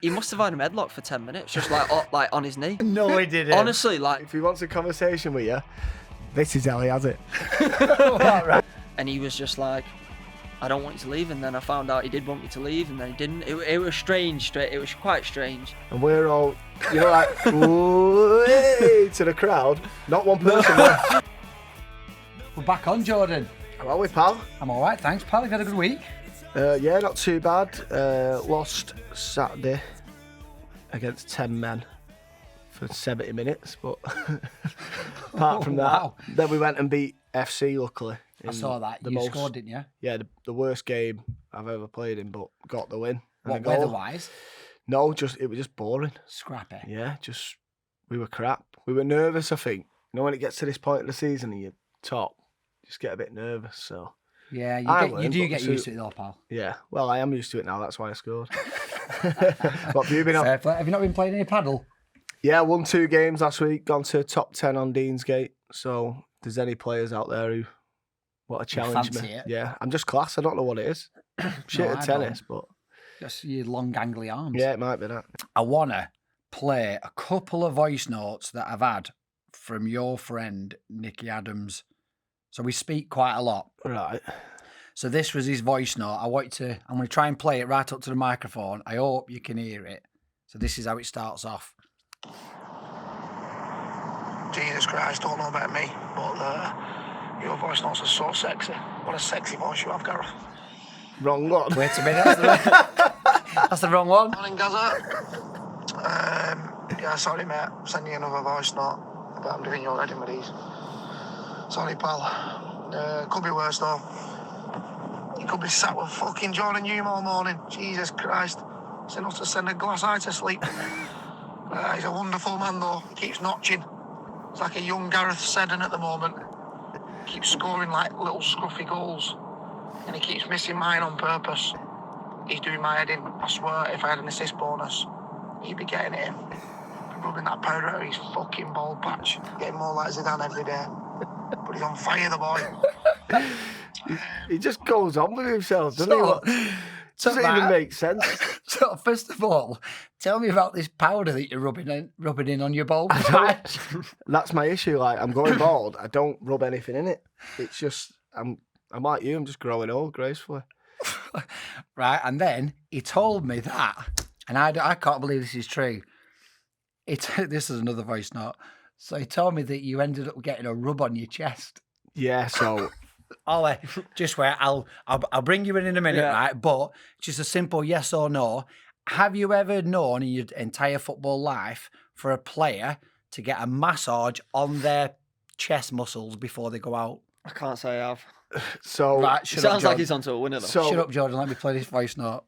He must have had him headlock for 10 minutes, just like on his knee. No, he didn't. Honestly, like. If he wants a conversation with you, this is how he has it. And he was just like, I don't want you to leave. And then I found out he did want me to leave, and then he didn't. It was strange. It was quite strange. And we're all, like, way to the crowd. Not one person left. We're back on, Jordan. How are we, pal? I'm all right, thanks, pal. You've had a good week? Yeah, not too bad. Lost Saturday against 10 men for 70 minutes, but apart from that, wow. Then we went and beat FC, luckily. I saw that. You scored, didn't you? Yeah, the worst game I've ever played in, but got the win. What, weather-wise? No, it was just boring. Scrappy. Yeah, we were crap. We were nervous, I think. When it gets to this point of the season and you're top, you just get a bit nervous, so... Yeah, you do get used to it though, pal. Yeah, well, I am used to it now, that's why I scored. What have you been on? Have you not been playing any paddle? Yeah, won 2 games last week, gone to top 10 on Deansgate, so if there's any players out there who want to challenge me. It. Yeah, I'm just class, I don't know what it is. Shit at tennis, but... Just your long gangly arms. Yeah, it might be that. I want to play a couple of voice notes that I've had from your friend, Nicky Adams. So we speak quite a lot. Right. So this was his voice note. I'm going to try and play it right up to the microphone. I hope you can hear it. So this is how it starts off. Jesus Christ, don't know about me, but your voice notes are so sexy. What a sexy voice you have, Gareth. Wrong one. Wait a minute. That's the wrong one. Morning, Gaza. Yeah, sorry, mate. Sending you another voice note, but I'm doing your heading with these. Sorry, pal. Could be worse, though. You could be sat with fucking Jordan Hume all morning. Jesus Christ. It's enough to send a glass eye to sleep. He's a wonderful man, though. He keeps notching. It's like a young Gareth Seddon at the moment. Keeps scoring like little scruffy goals. And he keeps missing mine on purpose. He's doing my head in. I swear, if I had an assist bonus, he'd be getting it in. Be rubbing that powder out of his fucking bald patch. Getting more like Zidane every day. But he's on fire, the boy. He just goes on with himself, doesn't he? Doesn't even make sense. So first of all, tell me about this powder that you're rubbing in on your bald patch. That's my issue. Like, I'm going bald. I don't rub anything in it. It's just I'm like you. I'm just growing old gracefully. Right, and then he told me that, and I can't believe this is true. This is another voice note. So he told me that you ended up getting a rub on your chest. Yeah. So. Ollie, just wait. I'll bring you in a minute, Yeah. right? But just a simple yes or no. Have you ever known in your entire football life for a player to get a massage on their chest muscles before they go out? I can't say I have. So right, Sounds like he's onto a winner, though. So, shut up, Jordan. Let me play this voice note.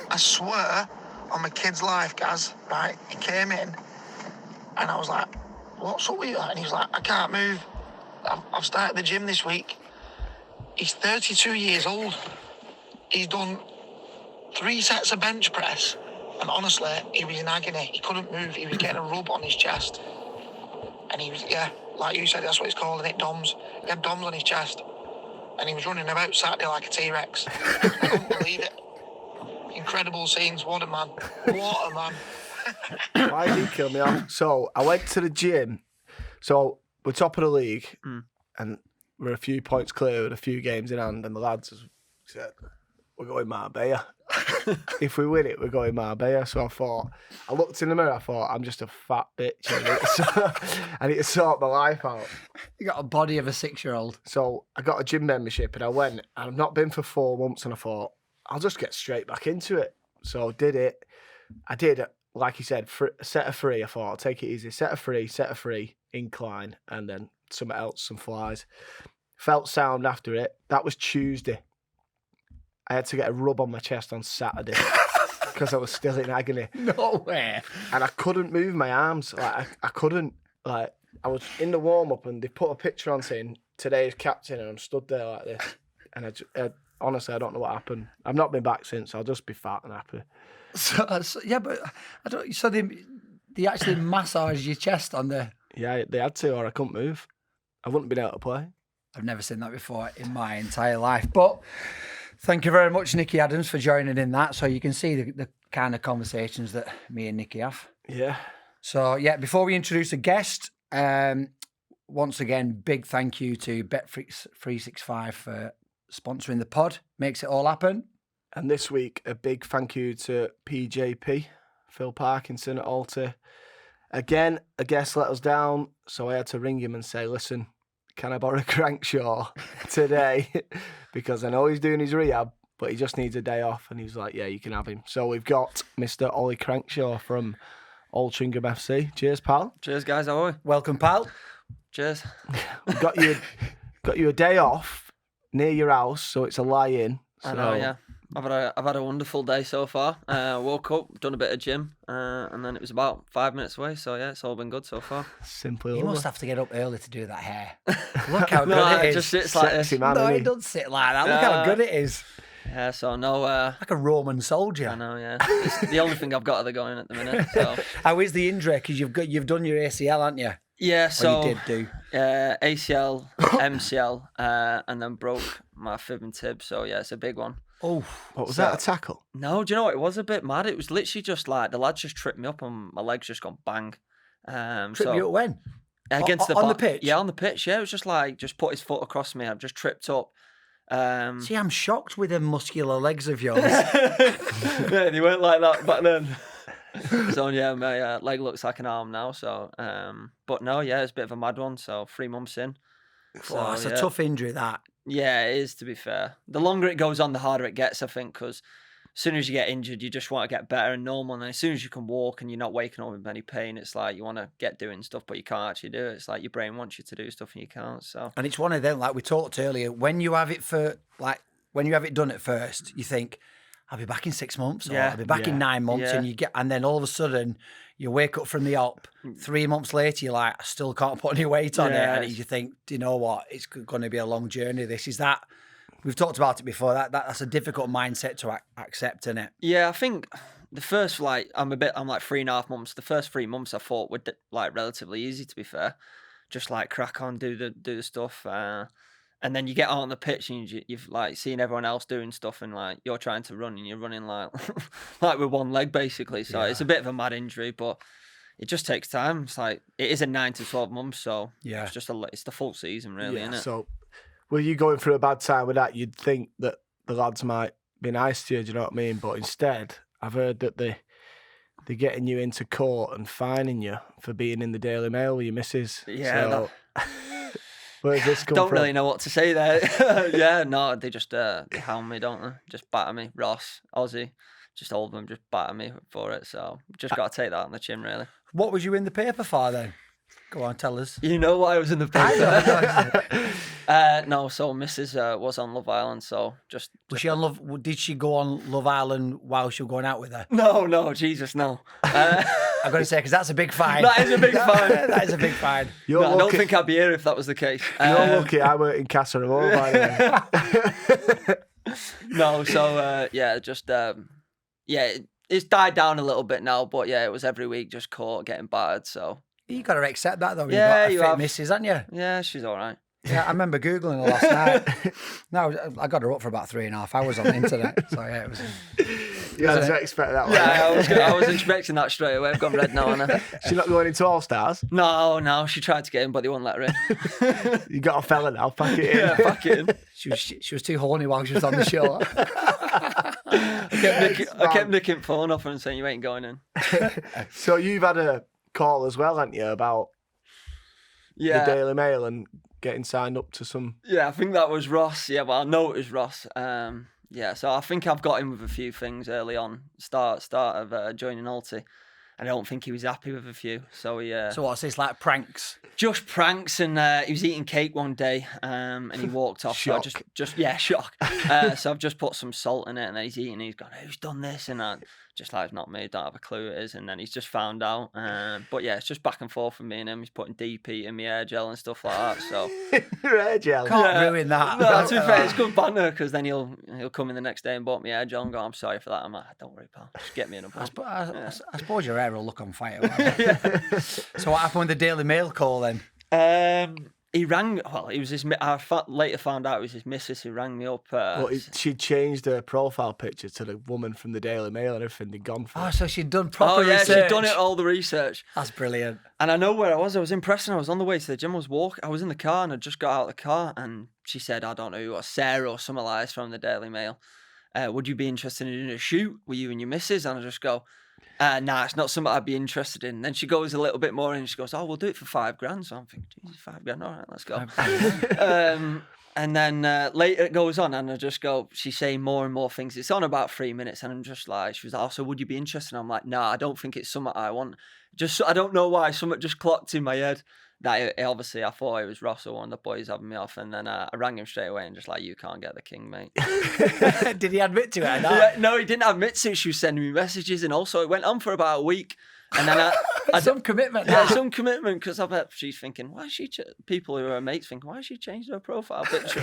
I swear on my kid's life, Gaz, right? He came in and I was like, what's up with you? And he was like, I can't move. I've started the gym this week. He's 32 years old. He's done 3 sets of bench press. And honestly, he was in agony. He couldn't move. He was getting a rub on his chest. And he was, yeah, like you said, that's what he's calling it, DOMS. He had DOMS on his chest. And he was running about Saturday like a T-Rex. I couldn't believe it. Incredible scenes. What a man. What a man. why did he kill me off? So I went to the gym. So we're top of the league, and we're a few points clear with a few games in hand. And the lads said, "We're going Marbella. If we win it, we're going Marbella." So I looked in the mirror. I thought, I'm just a fat bitch. I need to sort my life out. You got a body of a 6-year-old. So I got a gym membership, and I went. And I've not been for 4 months, and I thought I'll just get straight back into it. So I did it. I did it. Like you said, set of 3, I thought, I'll take it easy. Set of 3, incline, and then something else, some flies. Felt sound after it. That was Tuesday. I had to get a rub on my chest on Saturday because I was still in agony. No way. And I couldn't move my arms. Like, I couldn't, like, I was in the warm-up and they put a picture on saying, today's captain, and I'm stood there like this. And honestly, I don't know what happened. I've not been back since. I'll just be fat and happy. So yeah, but I don't. So they actually massage your chest on the. Yeah, they had to, or I couldn't move. I wouldn't been able to play. I've never seen that before in my entire life. But Thank you very much, Nicky Adams, for joining in that. So you can see the kind of conversations that me and Nicky have. Yeah. So, yeah, before we introduce a guest, once again, big thank you to Bet365 for sponsoring the pod. Makes it all happen. And this week, a big thank you to PJP, Phil Parkinson at Alter. Again, a guest let us down, so I had to ring him and say, listen, can I borrow Crankshaw today? Because I know he's doing his rehab, but he just needs a day off. And he was like, yeah, you can have him. So we've got Mr. Ollie Crankshaw from Altrincham FC. Cheers, pal. Cheers, guys. How are we? Welcome, pal. Cheers. We've got you a day off near your house, so it's a lie-in. So... I know, yeah. I've had a wonderful day so far. Woke up, done a bit of gym, and then it was about 5 minutes away. So yeah, it's all been good so far. Simply You lovely. must have to get up early to do that hair. Look how good No, it it is. just sits like this. Sexy man, No, isn't it he? doesn't sit like that. Look how good it is. Yeah, so no. Like a Roman soldier. I know, yeah. It's the only thing I've got of the going at the minute. So How is the injury? Because you've done your ACL, haven't you? yeah, so you did do. ACL, MCL, and then broke my fib and tib. So yeah, it's a big one. Oh, What was that, a tackle? No, do you know what? It was a bit mad. It was literally just like the lads just tripped me up and my legs just gone bang. trip you up when? Against on the pitch? Yeah, on the pitch. Yeah, it was just like just put his foot across me. I've just tripped up. See, I'm shocked with them muscular legs of yours. Yeah, they weren't like that back then. So yeah, my leg looks like an arm now. So, but no, yeah, it's a bit of a mad one. So 3 months in. Oh, it's yeah. a tough injury, that. Yeah, it is, to be fair. The longer it goes on, the harder it gets, I think, because as soon as you get injured, you just want to get better and normal. And then as soon as you can walk and you're not waking up with any pain, it's like you want to get doing stuff, but you can't actually do it. It's like your brain wants you to do stuff and you can't. So And it's one of them, like we talked earlier, when you have it done at first, you think, I'll be back in 6 months, or Yeah. I'll be back in 9 months, Yeah. and then all of a sudden you wake up from the op. 3 months later, you're like, I still can't put any weight on it, and you think, do you know what? It's going to be a long journey. We've talked about it before. That's a difficult mindset to accept, isn't it? yeah, I think the first I'm like 3.5 months. The first 3 months I thought were like relatively easy, to be fair. Just like crack on, do the stuff. And then you get out on the pitch and you've like seen everyone else doing stuff and like you're trying to run and you're running like like with one leg basically. So it's a bit of a mad injury, but it just takes time. It's like it is a 9 to 12 months, so it's just it's the full season really, isn't it? So were you going through a bad time with that? You'd think that the lads might be nice to you, do you know what I mean? But instead, I've heard that they're getting you into court and fining you for being in the Daily Mail with your missus. Yeah. So, where's this come Don't from? really know what to say there. Yeah, no, they just they hound me, don't they? Just batter me. Ross, Aussie, just all of them just batter me for it. So just got to take that on the chin, really. What was you in the paper for then? Go on, tell us. You know why I was in the paper? No, so Mrs. Was on Love Island, so just Was she on Love? Did she go on Love Island while she was going out with her? no, Jesus, no. I've got to say, because that's a big fine. That is a big fine. That is a big fine. You're No, I don't lucky. think I'd be here if that was the case. You're lucky I weren't in Casa Amor, by the way. No, so just it's died down a little bit now, but yeah, it was every week just caught getting battered. So You got to accept that, though. Yeah, You've you got a fit have. missus, haven't you? yeah, she's all right. Yeah, I remember Googling her last night. No, I got her up for about 3.5 hours on the internet. So yeah, it was. You had to expect that one. Yeah, I was expecting that straight away. I've gone red now, and She's not going into All Stars. no, she tried to get in, but they wouldn't let her in. You got a fella now, pack it in. Yeah, fuck it in. She was too horny while she was on the show. I kept nicking phone off her and saying you ain't going in. So you've had a call as well, haven't you, about the Daily Mail and getting signed up to some... Yeah, I think that was Ross. Yeah, well, I know it was Ross. Yeah, so I think I've got him with a few things early on. Start of joining Alty. And I don't think he was happy with a few. So he... So what's this, like pranks? Just pranks, and he was eating cake one day, and he walked off. Shock. So shock. So I've just put some salt in it, and then he's eating. He's gone, "Who's done this?" And I just like, "It's not me. Don't have a clue who it is." And then he's just found out. But yeah, it's just back and forth with me and him. He's putting DP in my hair gel and stuff like that. So Hair gel. Can't ruin that. no, to be fair, it's good banter because then he'll come in the next day and bought me hair gel and go, "I'm sorry for that." I'm like, "Don't worry, pal. Just get me in a bun." I suppose your hair will look on fire. won't it? So what happened with the Daily Mail call then? He rang. Well, it was his. Later found out it was his missus who rang me up. Well, she'd changed her profile picture to the woman from the Daily Mail and everything. They'd gone for Oh, it. so she'd done proper yeah, research. she'd done it, all the research. That's brilliant. And I know where I was. I was in Preston. I was on the way to the gym. I was in the car and I just got out of the car and she said, I don't know who it was, Sarah or something like this from the Daily Mail. Would you be interested in doing a shoot with you and your missus? And I just go, nah, it's not something I'd be interested in. Then she goes a little bit more and she goes, oh, we'll do it for $5,000. So I'm thinking, Jesus, $5,000. All right, let's go. And then later it goes on and I just go, she's saying more and more things. It's on about 3 minutes and I'm just like, she was like, oh, so would you be interested? And I'm like, nah, I don't think it's something I want. Just, I don't know why, something just clocked in my head. That obviously I thought it was Ross or one of the boys having me off, and then I rang him straight away and just like, you can't get the king, mate. Did he admit to it? Yeah, no, he didn't admit to it. She was sending me messages, and also it went on for about a week. And then some commitment. Yeah, some commitment, because I bet she's thinking, why is she? People who are her mates thinking, why has she changed her profile picture?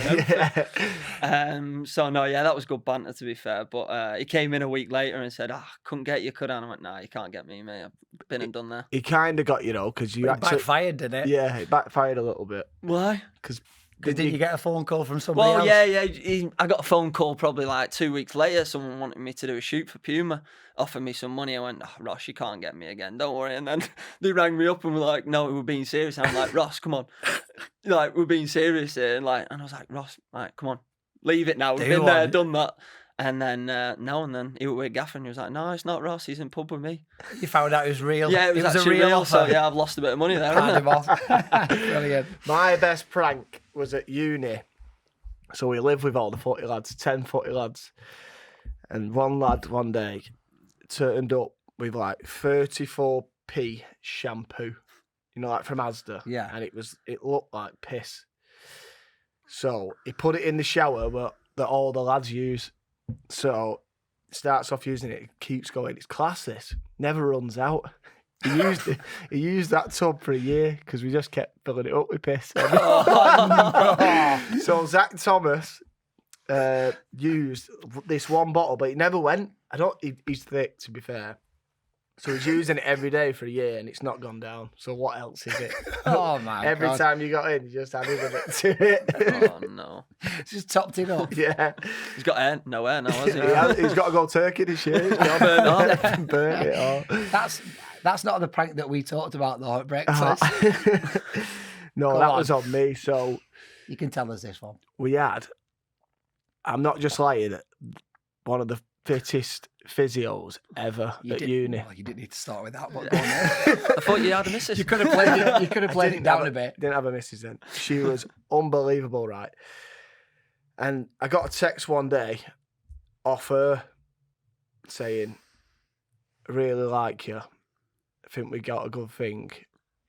So no, yeah, that was good banter to be fair. But he came in a week later and said, couldn't get you, could I? And I went, nah, you can't get me, mate. I've been and done there. He kind of got you though, because you actually backfired, didn't it? Yeah, it backfired a little bit. Why? Because didn't you get a phone call from somebody else? Well, yeah. I got a phone call probably like 2 weeks later. Someone wanted me to do a shoot for Puma, offered me some money. I went, Ross, you can't get me again. Don't worry. And then they rang me up and were like, no, we're being serious. And I'm like, Ross, come on. Like, we're being serious here. And I was like, Ross, like, come on, leave it now. We've been there, done that. And then then he was with Gaffer and he was like, no, it's not Ross. He's in pub with me. You found out it was real. Yeah, it was actually a real real. So yeah, I've lost a bit of money there. Hand him off. Brilliant. My best prank was at uni. So we lived with all the footy lads, 10 footy lads. And one lad one day turned up with like 34p shampoo, like from Asda. Yeah. And it looked like piss. So he put it in the shower that all the lads use. So starts off using it, keeps going. It's class, this. Never runs out. He used that tub for a year because we just kept filling it up with piss. So Zach Thomas used this one bottle, but it never went. He's thick, to be fair. So he's using it every day for a year and it's not gone down. So what else is it? Oh my Every God. time you got in, you just added a bit to it. Oh, no. Just topped it up. Yeah. He's got no hair now, has he? He's got to go turkey this year. He's got to burn it all. That's not the prank that we talked about though at breakfast. No, Go that on. was on me. So You can tell us this one. we had, I'm not just lying, one of the fittest physios ever at uni. Well, you didn't need to start with that, but go on then. I thought you had a missus. You could have played it. You could have played it down a bit. Didn't have a missus then. She was unbelievable, right? And I got a text one day off her saying, I really like you. I think we got a good thing.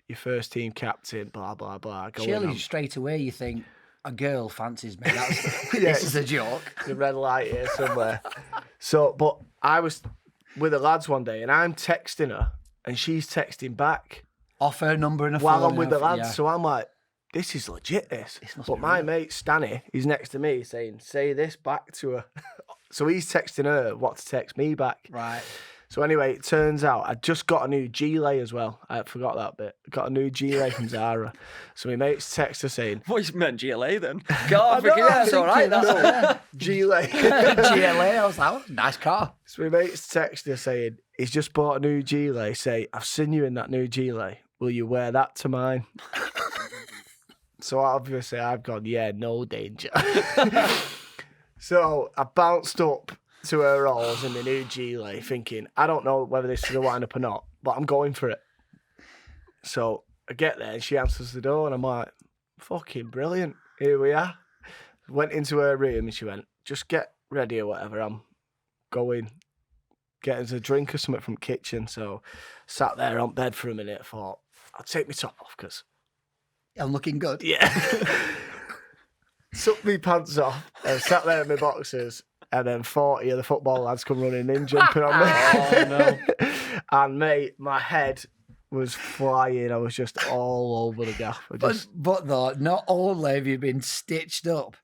Your first team captain, blah, blah, blah. Surely straight away you think, a girl fancies me. That's, Yeah, this is a joke. the red light here somewhere. So, but I was with the lads one day and I'm texting her and she's texting back Off her number and a while phone. I'm with the lads. Yeah. So I'm like, this is legit, this. must But be my real. mate, Stanny, he's next to me saying, say this back to her. So he's texting her what to text me back. Right. So anyway, it turns out I just got a new gilet as well. I forgot that bit. Got a new gilet from Zara. So my mate's text her saying, What you meant GLA then? God, know, I'm that's all right. thinking, That's gilet. GLA, I was like, oh, nice car. So my mate's text her saying, he's just bought a new gilet. Say, I've seen you in that new gilet. Will you wear that to mine? So obviously I've gone, yeah, no danger. So I bounced up to her rolls in the new gilet thinking, I don't know whether this is a wind-up or not, but I'm going for it. So I get there and she answers the door and I'm like, fucking brilliant. Here we are. Went into her room and she went, just get ready or whatever. I'm going. Get us a drink or something from kitchen. So sat there on bed for a minute, thought, I'll take my top off because... I'm looking good. Yeah. Took me pants off and sat there in my boxers. And then 40 of the football lads come running in, jumping on me. Oh, no. And mate, my head was flying. I was just all over the gaff. But though, not only have you been stitched up,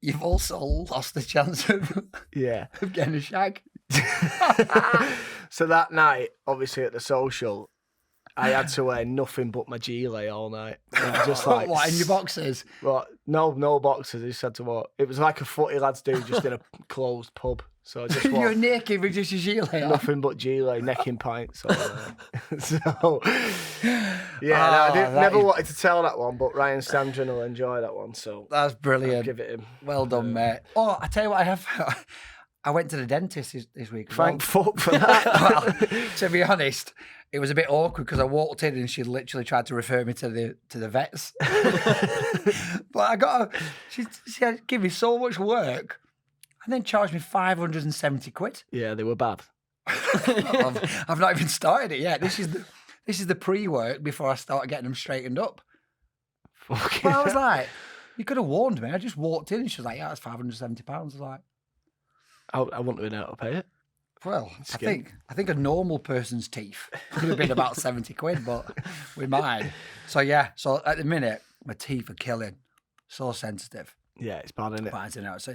you've also lost the chance of Yeah. getting a shag. So that night, obviously at the social, I had to wear nothing but my gilet all night. It was just like What, in your boxes? What? No boxers. I just had to walk. It was like a footy lads do, just in a closed pub. So I just You're walked. naked with just your gilet on. Nothing but gilet, necking pints. All night. So yeah, no, I never wanted to tell that one, but Ryan Sandrin will enjoy that one. So That's I'll brilliant. give it him. Well done, mate. Oh, I tell you what, I went to the dentist this week. Thank fuck for that. Well, to be honest, it was a bit awkward because I walked in and she literally tried to refer me to the vets. But she had give me so much work and then charged me 570 quid. Yeah, they were bad. I've not even started it yet. This is the pre-work before I start getting them straightened up. But I was like, you could have warned me. I just walked in and she was like, yeah, that's £570. I was like, I wouldn't have been able to pay it. well, Skin. I think a normal person's teeth would have been about 70 quid, but with mine. So yeah, so at the minute, my teeth are killing. So sensitive. Yeah, it's bad, isn't it? But I don't know. So,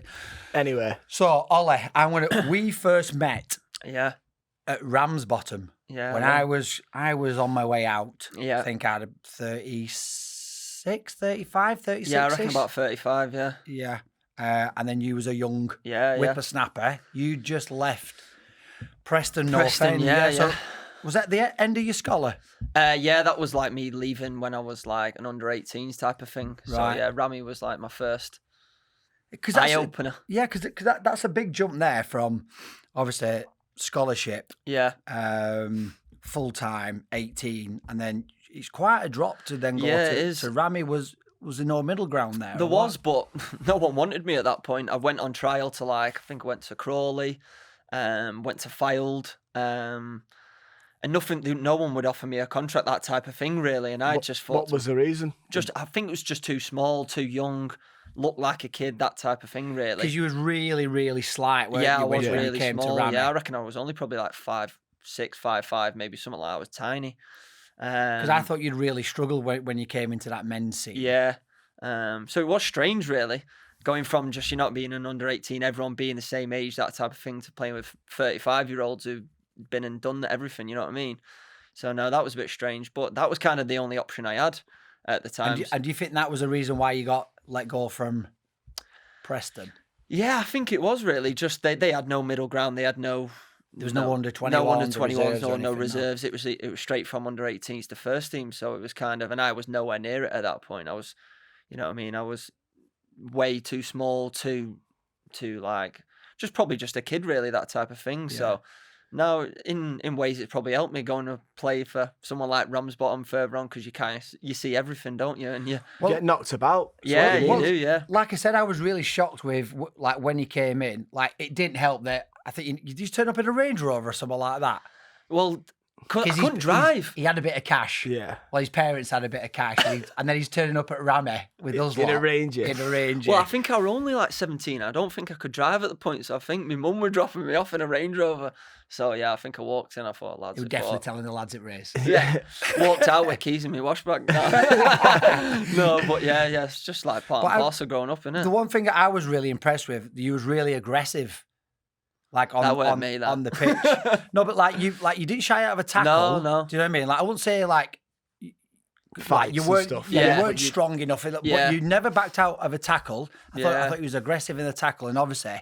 Anyway, Ollie, we first met Yeah. at Ramsbottom. Yeah. When I was on my way out. Yeah. I think I had 36, 35, 36. Yeah, I reckon about 35, yeah. Yeah. And then you was a young Yeah, yeah. whippersnapper. You just left Preston North Preston, End. yeah, So yeah. was that the end of your scholar? Yeah, that was like me leaving when I was like an under 18s type of thing. So Right. yeah, Rami was like my first Because eye opener. Yeah, because that's a big jump there from obviously scholarship, Yeah. full time, 18, and then it's quite a drop to then go Yeah, to. it is. So Rami was there no middle ground there? There or what? was, but no one wanted me at that point. I went on trial to I think I went to Crawley, went to Fylde, and no one would offer me a contract, that type of thing, really. And I just thought, what was the reason? I think it was just too small, too young, looked like a kid, that type of thing, really. Because you was really, really slight, weren't Yeah, you, I was when you really came small. to Rami? Yeah, I reckon I was only probably like 5'6", 5'5", maybe something like that. I was tiny. Because I thought you'd really struggle when you came into that men's scene. Yeah. So it was strange, really, going from just you not being an under 18, everyone being the same age, that type of thing, to playing with 35-year-olds who've been and done everything. You know what I mean? So no, that was a bit strange, but that was kind of the only option I had at the time. And do you think that was the reason why you got let go from Preston? Yeah, I think it was really just they had no middle ground. They had no. There was no under 21s, no under 21s, reserves or no anything, no. reserves. It was straight from under 18s to first team. So it was kind of, and I was nowhere near it at that point. I was, you know what I mean? I was way too small, too like, probably just a kid, really, that type of thing. Yeah. So no, in ways it probably helped me going to play for someone like Ramsbottom further on, because you see everything, don't you? And you Get knocked about. yeah, you well, do, yeah. Like I said, I was really shocked with like when he came in. Like it didn't help that I think you just turn up in a Range Rover or something like that. Well, I 'Cause couldn't drive. He had a bit of cash. Yeah. Well, his parents had a bit of cash, and then he's turning up at Rami with us In a lot, Ranger. In a Ranger. Well, I think I were only like 17. I don't think I could drive at the point, so I think my mum were dropping me off in a Range Rover. So yeah, I think I walked in. I thought, lads, you were definitely telling the lads at race. yeah, walked out with keys in my washback. No, but yeah, it's just like part and parcel growing up, innit? The one thing that I was really impressed with, you was really aggressive. Like on the pitch. No, but like you didn't shy out of a tackle. No. Do you know what I mean? Like I wouldn't say like Fights you and weren't stuff. Yeah, Yeah. you weren't strong enough. But Yeah. you never backed out of a tackle. I Yeah. thought you was aggressive in the tackle, and obviously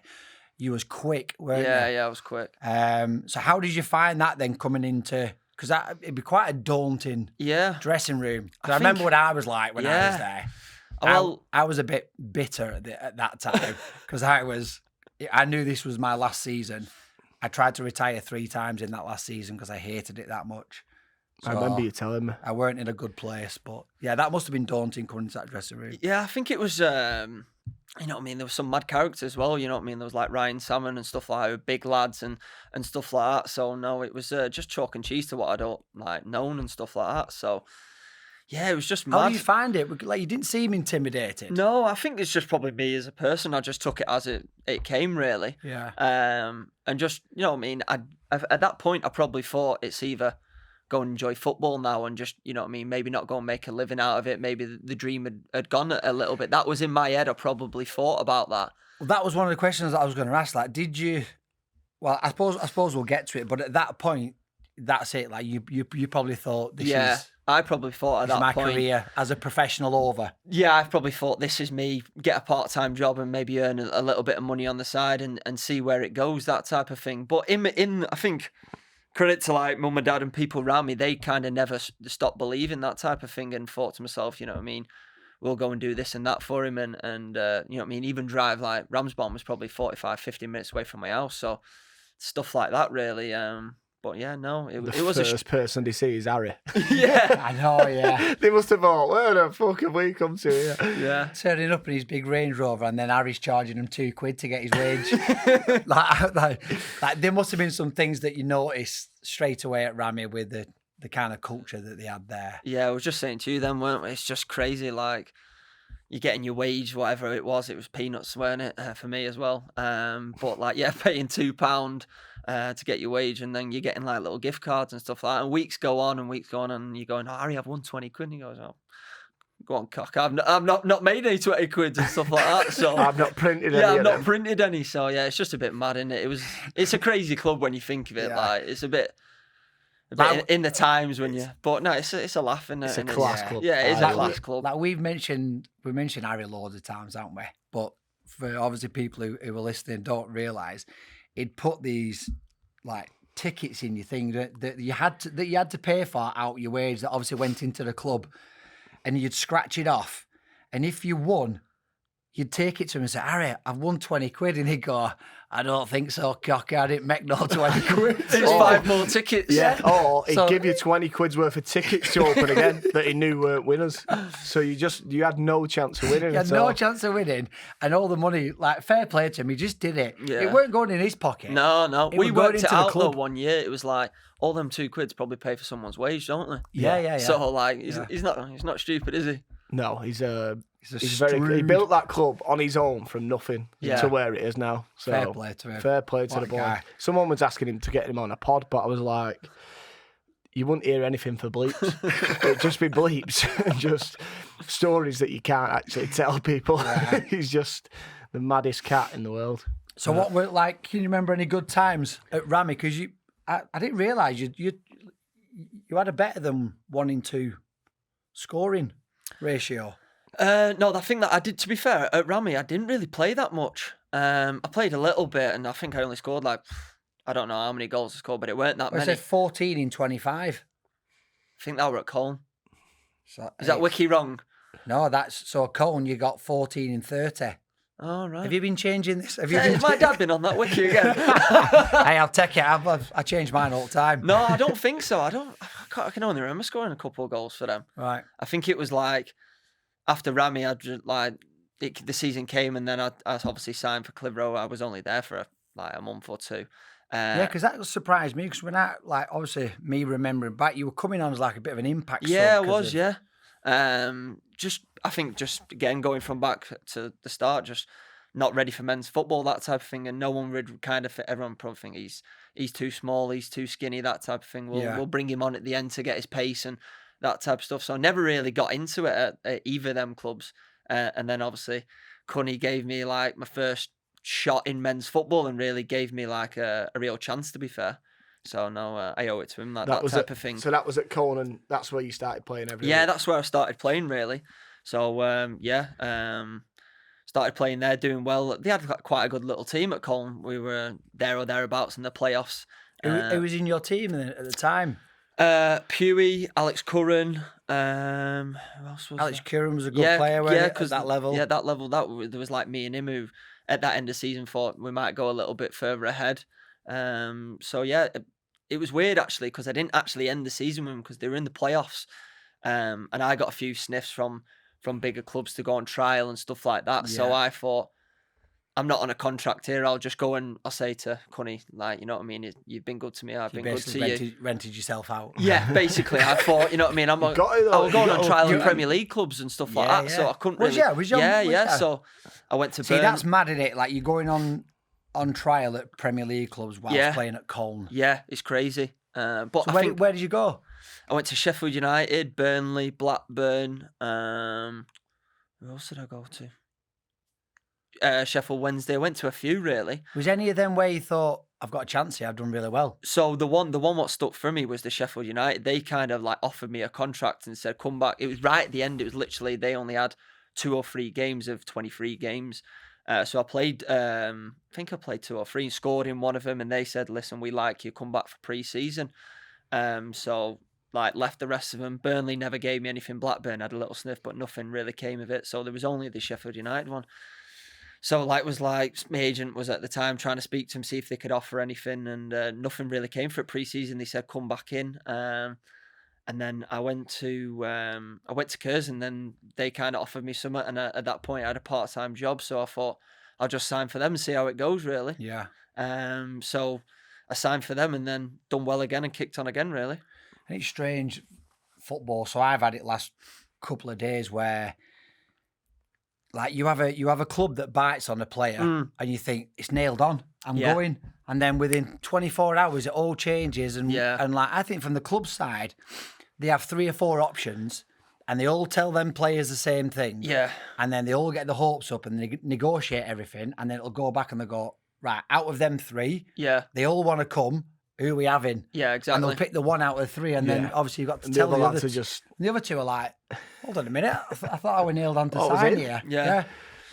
you was quick, weren't you? Yeah, I was quick. So how did you find that then coming into? Because it'd be quite a daunting Yeah. dressing room. Because I I remember think- what I was like when I was Yeah. there. Well- I was a bit bitter at that time because I knew this was my last season. I tried to retire 3 times in that last season because I hated it that much. I remember you telling me. I weren't in a good place, but yeah, that must have been daunting coming into that dressing room. Yeah, I think it was, you know what I mean? There was some mad characters as well, you know what I mean? There was like Ryan Salmon and stuff like that, big lads and stuff like that. So no, it was just chalk and cheese to what I'd like known and stuff like that. So yeah, it was just mad. How do you find it? Like you didn't seem intimidated. No, I think it's just probably me as a person. I just took it as it came, really. Yeah. And just, you know what I mean? At that point, I probably thought it's either go and enjoy football now and just, you know what I mean, maybe not go and make a living out of it. Maybe the dream had gone a little bit. That was in my head. I probably thought about that. Well, that was one of the questions that I was going to ask. Like, did you? Well, I suppose we'll get to it. But at that point, that's it. Like you probably thought this Yeah, is I probably thought at this is that my point. career as a professional over. Yeah, I've probably thought this is me, get a part-time job and maybe earn a little bit of money on the side and see where it goes, that type of thing. But in I think, credit to like mum and dad and people around me, they kind of never stopped believing that type of thing and thought to myself, you know what I mean, we'll go and do this and that for him. And you know what I mean, even drive like Ramsbourne was probably 45, 50 minutes away from my house. So stuff like that really. But yeah, no, it was the first person they see is Harry. yeah. I know, yeah. They must have thought, where the fuck have we come to here? Yeah. Turning up in his big Range Rover and then Harry's charging him £2 to get his wage. like there must have been some things that you noticed straight away at Rammy with the kind of culture that they had there. Yeah, I was just saying to you then, weren't we? It's just crazy. Like, you're getting your wage, whatever it was peanuts, weren't it, for me as well. But like, yeah, paying £2 to get your wage, and then you're getting like little gift cards and stuff like that. And weeks go on, and you're going, oh, Harry, I've won 20 quid. And he goes, oh, go on, cock. I've not made any 20 quids and stuff like that. So I've not printed any. yeah, I've of not them. printed any. So yeah, it's just a bit mad, isn't it? It's a crazy club when you think of it. Yeah. Like, it's a bit Like, in the times when you, but no, it's a laugh, isn't it? It's a And class club. Yeah, it's a Like, class club. Like we mentioned Harry loads of times, haven't we? But for obviously people who are listening don't realise, he'd put these like tickets in your thing that you had to pay for out your wage that obviously went into the club, and you'd scratch it off, and if you won, you'd take it to him and say, Harry, I've won 20 quid, and he'd go, I don't think so, cocky, I didn't make no 20 quid. There's 5 more tickets. Yeah, or he'd So- give you 20 quid's worth of tickets to open again that he knew weren't winners. So you had no chance of winning. He had at no all. chance of winning, and all the money, like fair play to him, he just did it. Yeah. It weren't going in his pocket. No. It We was going worked it into the out though club. one year. It was like all them 2 quids probably pay for someone's wage, don't they? Yeah. So like he's Yeah. not stupid, is he? No, he's very. He shrewd- built that club on his own from nothing Yeah. to where it is now. So Fair play to him. Fair play to What the a boy. guy. Someone was asking him to get him on a pod, but I was like, you wouldn't hear anything for bleeps. It'd just be bleeps and just stories that you can't actually tell people. He's just the maddest cat in the world. So what were like? Can you remember any good times at Rammy? Because I didn't realise you had a better than 1 in 2 scoring ratio. No, I think that I did. To be fair, at Rammy, I didn't really play that much. I played a little bit, and I think I only scored like I don't know how many goals I scored, but it weren't that I many. said 14 in 25. I think that were at Colne. So, Is that wiki wrong? No, that's so Colne. You got 14 in 30. Oh right. Have you been changing this? Have you Has been? my dad been on that wiki again? Hey, I'll take it. I change mine all the time. No, I don't think so. I can only remember scoring a couple of goals for them. Right. I think it was like after Rammy, the season came, and then I obviously signed for Clitheroe. I was only there for a month or two. Yeah, because that surprised me. Because when obviously me remembering back, you were coming on as like a bit of an impact. Yeah, sub I 'cause was. of- Yeah. I think again going from back to the start, just not ready for men's football, that type of thing, and no one would kind of fit. Everyone probably think he's too small, he's too skinny, that type of thing. We'll bring him on at the end to get his pace and that type of stuff. So I never really got into it at either of them clubs. And then obviously, Cunny gave me like my first shot in men's football and really gave me like a real chance, to be fair. So no, I owe it to him, that type of thing. So that was at Colne, and that's where you started playing every Yeah, week. that's where I started playing really. So started playing there, doing well. They had quite a good little team at Colne. We were there or thereabouts in the playoffs. Who was in your team then at the time? Pewey, Alex Curran. Who else was Alex there? Curran was a good player, wasn't it, at that level? Yeah, that level. There was like me and him who, at that end of season, thought we might go a little bit further ahead. So yeah, it was weird actually because I didn't actually end the season with them because they were in the playoffs, and I got a few sniffs from bigger clubs to go on trial and stuff like that. So Yeah. I thought, I'm not on a contract here. I'll just go and I'll say to Cunny, like, you know what I mean? You've been good to me. I've You been good to basically you. rented yourself out. Yeah, basically, I thought, you know what I mean? I got it, though. was You going got on it. trial in You- Premier League clubs and stuff like Yeah, that, so yeah. I couldn't Was really. ya? Was ya? Yeah, Was yeah. ya? So I went to See, Burn. that's mad, isn't it? Like you're going on trial at Premier League clubs whilst Yeah. playing at Colne. Yeah, it's crazy. But So I think where did you go? I went to Sheffield United, Burnley, Blackburn. Who else did I go to? Sheffield Wednesday. I went to a few really. Was any of them where you thought, I've got a chance here. I've done really well. So the one what stuck for me was the Sheffield United. They kind of like offered me a contract and said, come back. It was right at the end. It was literally, they only had 2 or 3 games of 23 games. So I played, I think I played 2 or 3 and scored in one of them. And they said, listen, we like you, come back for pre-season. So like left the rest of them. Burnley never gave me anything. Blackburn had a little sniff, but nothing really came of it. So there was only the Sheffield United one. So my agent was at the time trying to speak to him, see if they could offer anything, and nothing really came for it pre-season. They said come back in, and then I went to Curzon, and then they kind of offered me something, and at that point I had a part-time job, so I thought I'll just sign for them and see how it goes really. Yeah. So I signed for them and then done well again and kicked on again really. And it's strange, football. So I've had it last couple of days where, like, you have a club that bites on a player, and you think it's nailed on. I'm going, and then within 24 hours it all changes. And like I think from the club side, they have 3 or 4 options, and they all tell them players the same thing. Yeah, and then they all get the hopes up and they negotiate everything, and then it'll go back and they go, right, out of them 3, they all want to come. Who are we having? Yeah, exactly. And they'll pick the one out of 3, and then obviously you've got to tell the other 2. The other 2 are like, hold on a minute, I thought I were nailed on to sign here. Yeah.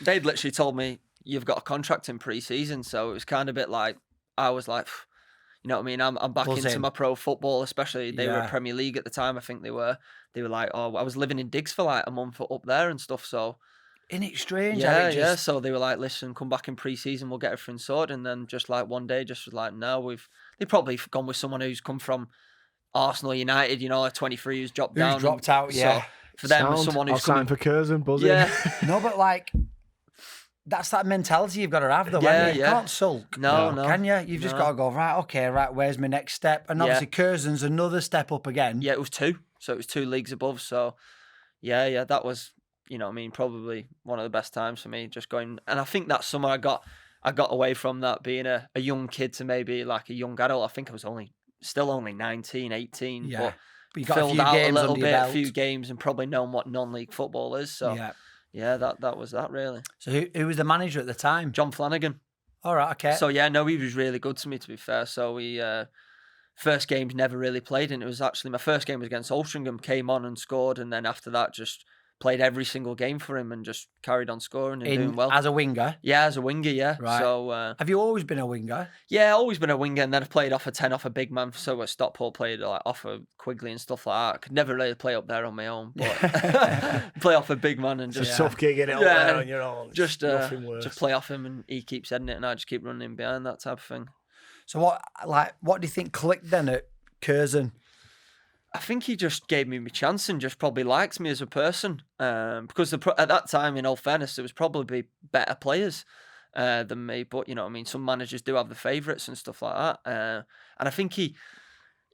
They'd literally told me, you've got a contract in pre-season, so it was kind of a bit like, I was like, you know what I mean? I'm back into my pro football, especially they were Premier League at the time, I think they were. They were like, oh, I was living in digs for like a month up there and stuff, so... Isn't it strange? Yeah. So they were like, listen, come back in pre-season, we'll get everything sorted. And then just like one day, just was like, no, they've probably gone with someone who's come from Arsenal, United, you know, like 23 who's dropped down. Who's dropped out, So for them, someone who's signed for Curzon, buzzing. Yeah. No, but like, that's that mentality you've got to have, though. Yeah. You can't sulk. No. Can you? You've just got to go, right, where's my next step? And obviously, Curzon's another step up again. Yeah, it was 2. So it was 2 leagues above. So, yeah, that was... You know what I mean? Probably one of the best times for me, just going. And I think that summer I got away from that being a young kid to maybe like a young adult. I think I was still only 19, 18. Yeah. But you got filled a few out games a little under bit, your a belt. few games, and probably known what non-league football is. So that was that really. So who was the manager at the time? John Flanagan. All right, okay. So he was really good to me, to be fair. So we first games never really played, and it was actually my first game was against Altrincham. Came on and scored, and then after that just played every single game for him and just carried on scoring and doing well. As a winger? Yeah, as a winger, yeah. Right. So, have you always been a winger? Yeah, always been a winger, and then I played off a 10 off a big man. So at Stockport, played like off a Quigley and stuff like that. I could never really play up there on my own, but play off a big man and just... It's tough getting it up there on your own. Just play off him and he keeps heading it and I just keep running behind, that type of thing. So what do you think clicked then at Curzon? I think he just gave me my chance and just probably liked me as a person. Because at that time, in all fairness, there was probably better players than me. But, you know what I mean? Some managers do have the favourites and stuff like that. And I think he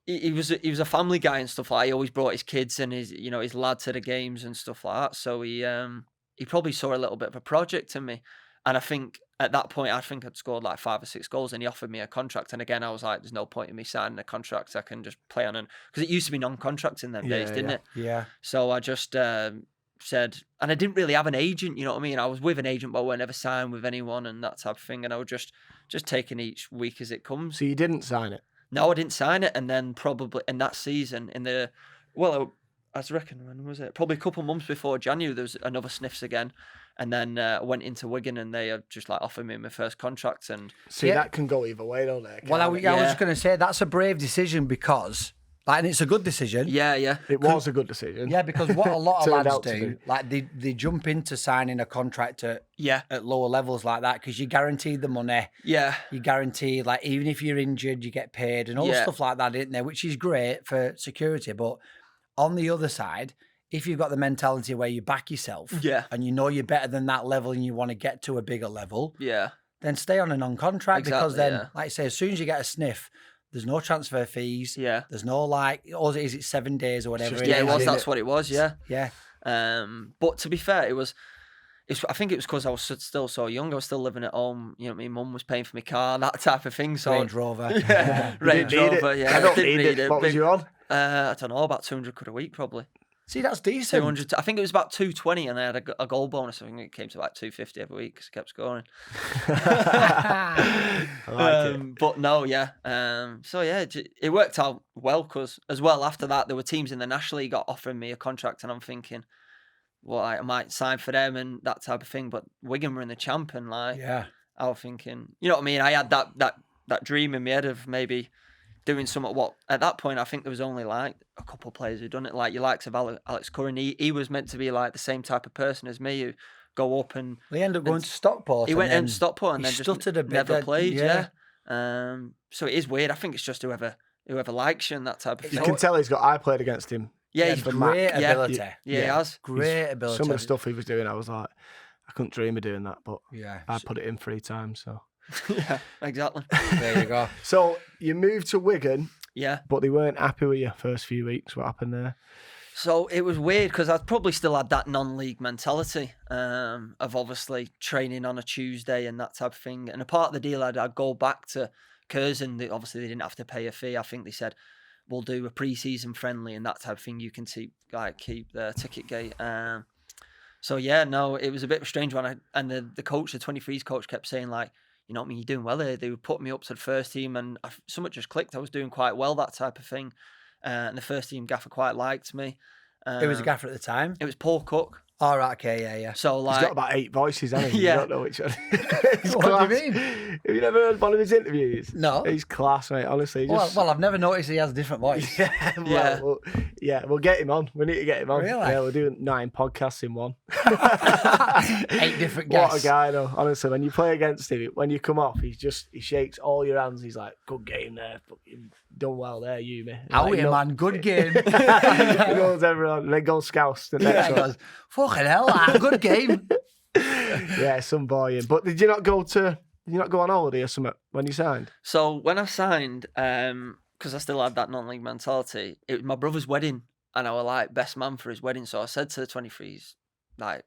was a family guy and stuff like that. He always brought his kids and his lad to the games and stuff like that. So he probably saw a little bit of a project in me. And I think at that point, I'd scored like 5 or 6 goals and he offered me a contract. And again, I was like, there's no point in me signing a contract. I can just play on because it used to be non-contract in them days, didn't it? Yeah. So I just said, and I didn't really have an agent, you know what I mean? I was with an agent, but I never signed with anyone and that type of thing. And I was just taking each week as it comes. So you didn't sign it? No, I didn't sign it. And then probably in that season, I reckon, when was it? Probably a couple of months before January, there was another sniffs again. And then I went into Wigan and they just like offered me my first contract. And see, that can go either way, don't it? Well, I was just going to say, that's a brave decision because, and it's a good decision. Yeah. It was a good decision. Yeah, because what a lot of lads do, like they jump into signing a contract at lower levels like that because you guaranteed the money. Yeah. You guarantee, like, even if you're injured, you get paid and all stuff like that, isn't there? Which is great for security. But on the other side, if you've got the mentality where you back yourself and you know you're better than that level and you want to get to a bigger level, then stay on a non-contract because then, like I say, as soon as you get a sniff, there's no transfer fees. Yeah. There's no or is it 7 days or whatever? That's what it was. Yeah. Yeah. But to be fair, I think it was because I was still so young. I was still living at home. You know, my mum was paying for my car, that type of thing. So Range Rover. Range Rover. Yeah. I don't need it. What was you on? I don't know, about 200 quid a week probably. See, that's decent. 200. I think it was about 220, and I had a goal bonus. I think it came to about 250 every week because I kept scoring. I like it. But no, yeah. So yeah, it worked out well because as well after that there were teams in the National League got offering me a contract, and I'm thinking, well, I might sign for them and that type of thing. But Wigan were in the champ, and like, Yeah. I was thinking, you know what I mean? I had that dream in my head of maybe doing something. What at that point I think there was only like a couple of players who'd done it, like your likes of Alex Curran. He was meant to be like the same type of person as me who go up and He ended up going to Stockport. he went and into Stockport and he then just stuttered a bit. never played. Yeah. So it is weird. I think it's just whoever likes you and that type of You thing. can tell I played against him. Yeah, Yeah, he's great ability. Yeah, he has. Great ability. Some of the stuff he was doing, I was like, I couldn't dream of doing that, but Yeah. I put it in 3 times. So Yeah, exactly. There you go. So you moved to Wigan, Yeah. but they weren't happy with you first few weeks. What happened there? So it was weird because I'd probably still had that non-league mentality of obviously training on a Tuesday and that type of thing. And a part of the deal, I'd go back to Curzon. Obviously, they didn't have to pay a fee. I think they said, we'll do a pre-season friendly and that type of thing. You can keep the ticket gate. So yeah, no, it was a bit of a strange one. And the coach, the 23s coach, kept saying like, you know what I mean, you're doing well here. They would put me up to the first team, and something just clicked. I was doing quite well, that type of thing. And the first team gaffer quite liked me. Who was a gaffer at the time? It was Paul Cook. All right, okay, yeah. So He's like, got about 8 voices, hasn't he? Yeah. You don't know which one. He's What do class. you mean? Have you never heard one of his interviews? No. He's class, mate. Honestly, just... Well, I've never noticed he has a different voice. yeah, we'll get him on. We need to get him on. Really? Yeah, we're doing 9 podcasts in one. 8 different guests. What a guy, though. Honestly, when you play against him, when you come off, he shakes all your hands. He's like, good game there. Fucking done well there, you, mate. Out Like, here, man. Good game. He knows everyone. And then goes Scouse. The next He one. goes, fucking hell, good game. Yeah, some boy. But did you not go on holiday or something when you signed? so when I signed, because I still had that non-league mentality, it was my brother's wedding, and I was like best man for his wedding. So I said to the 23s, like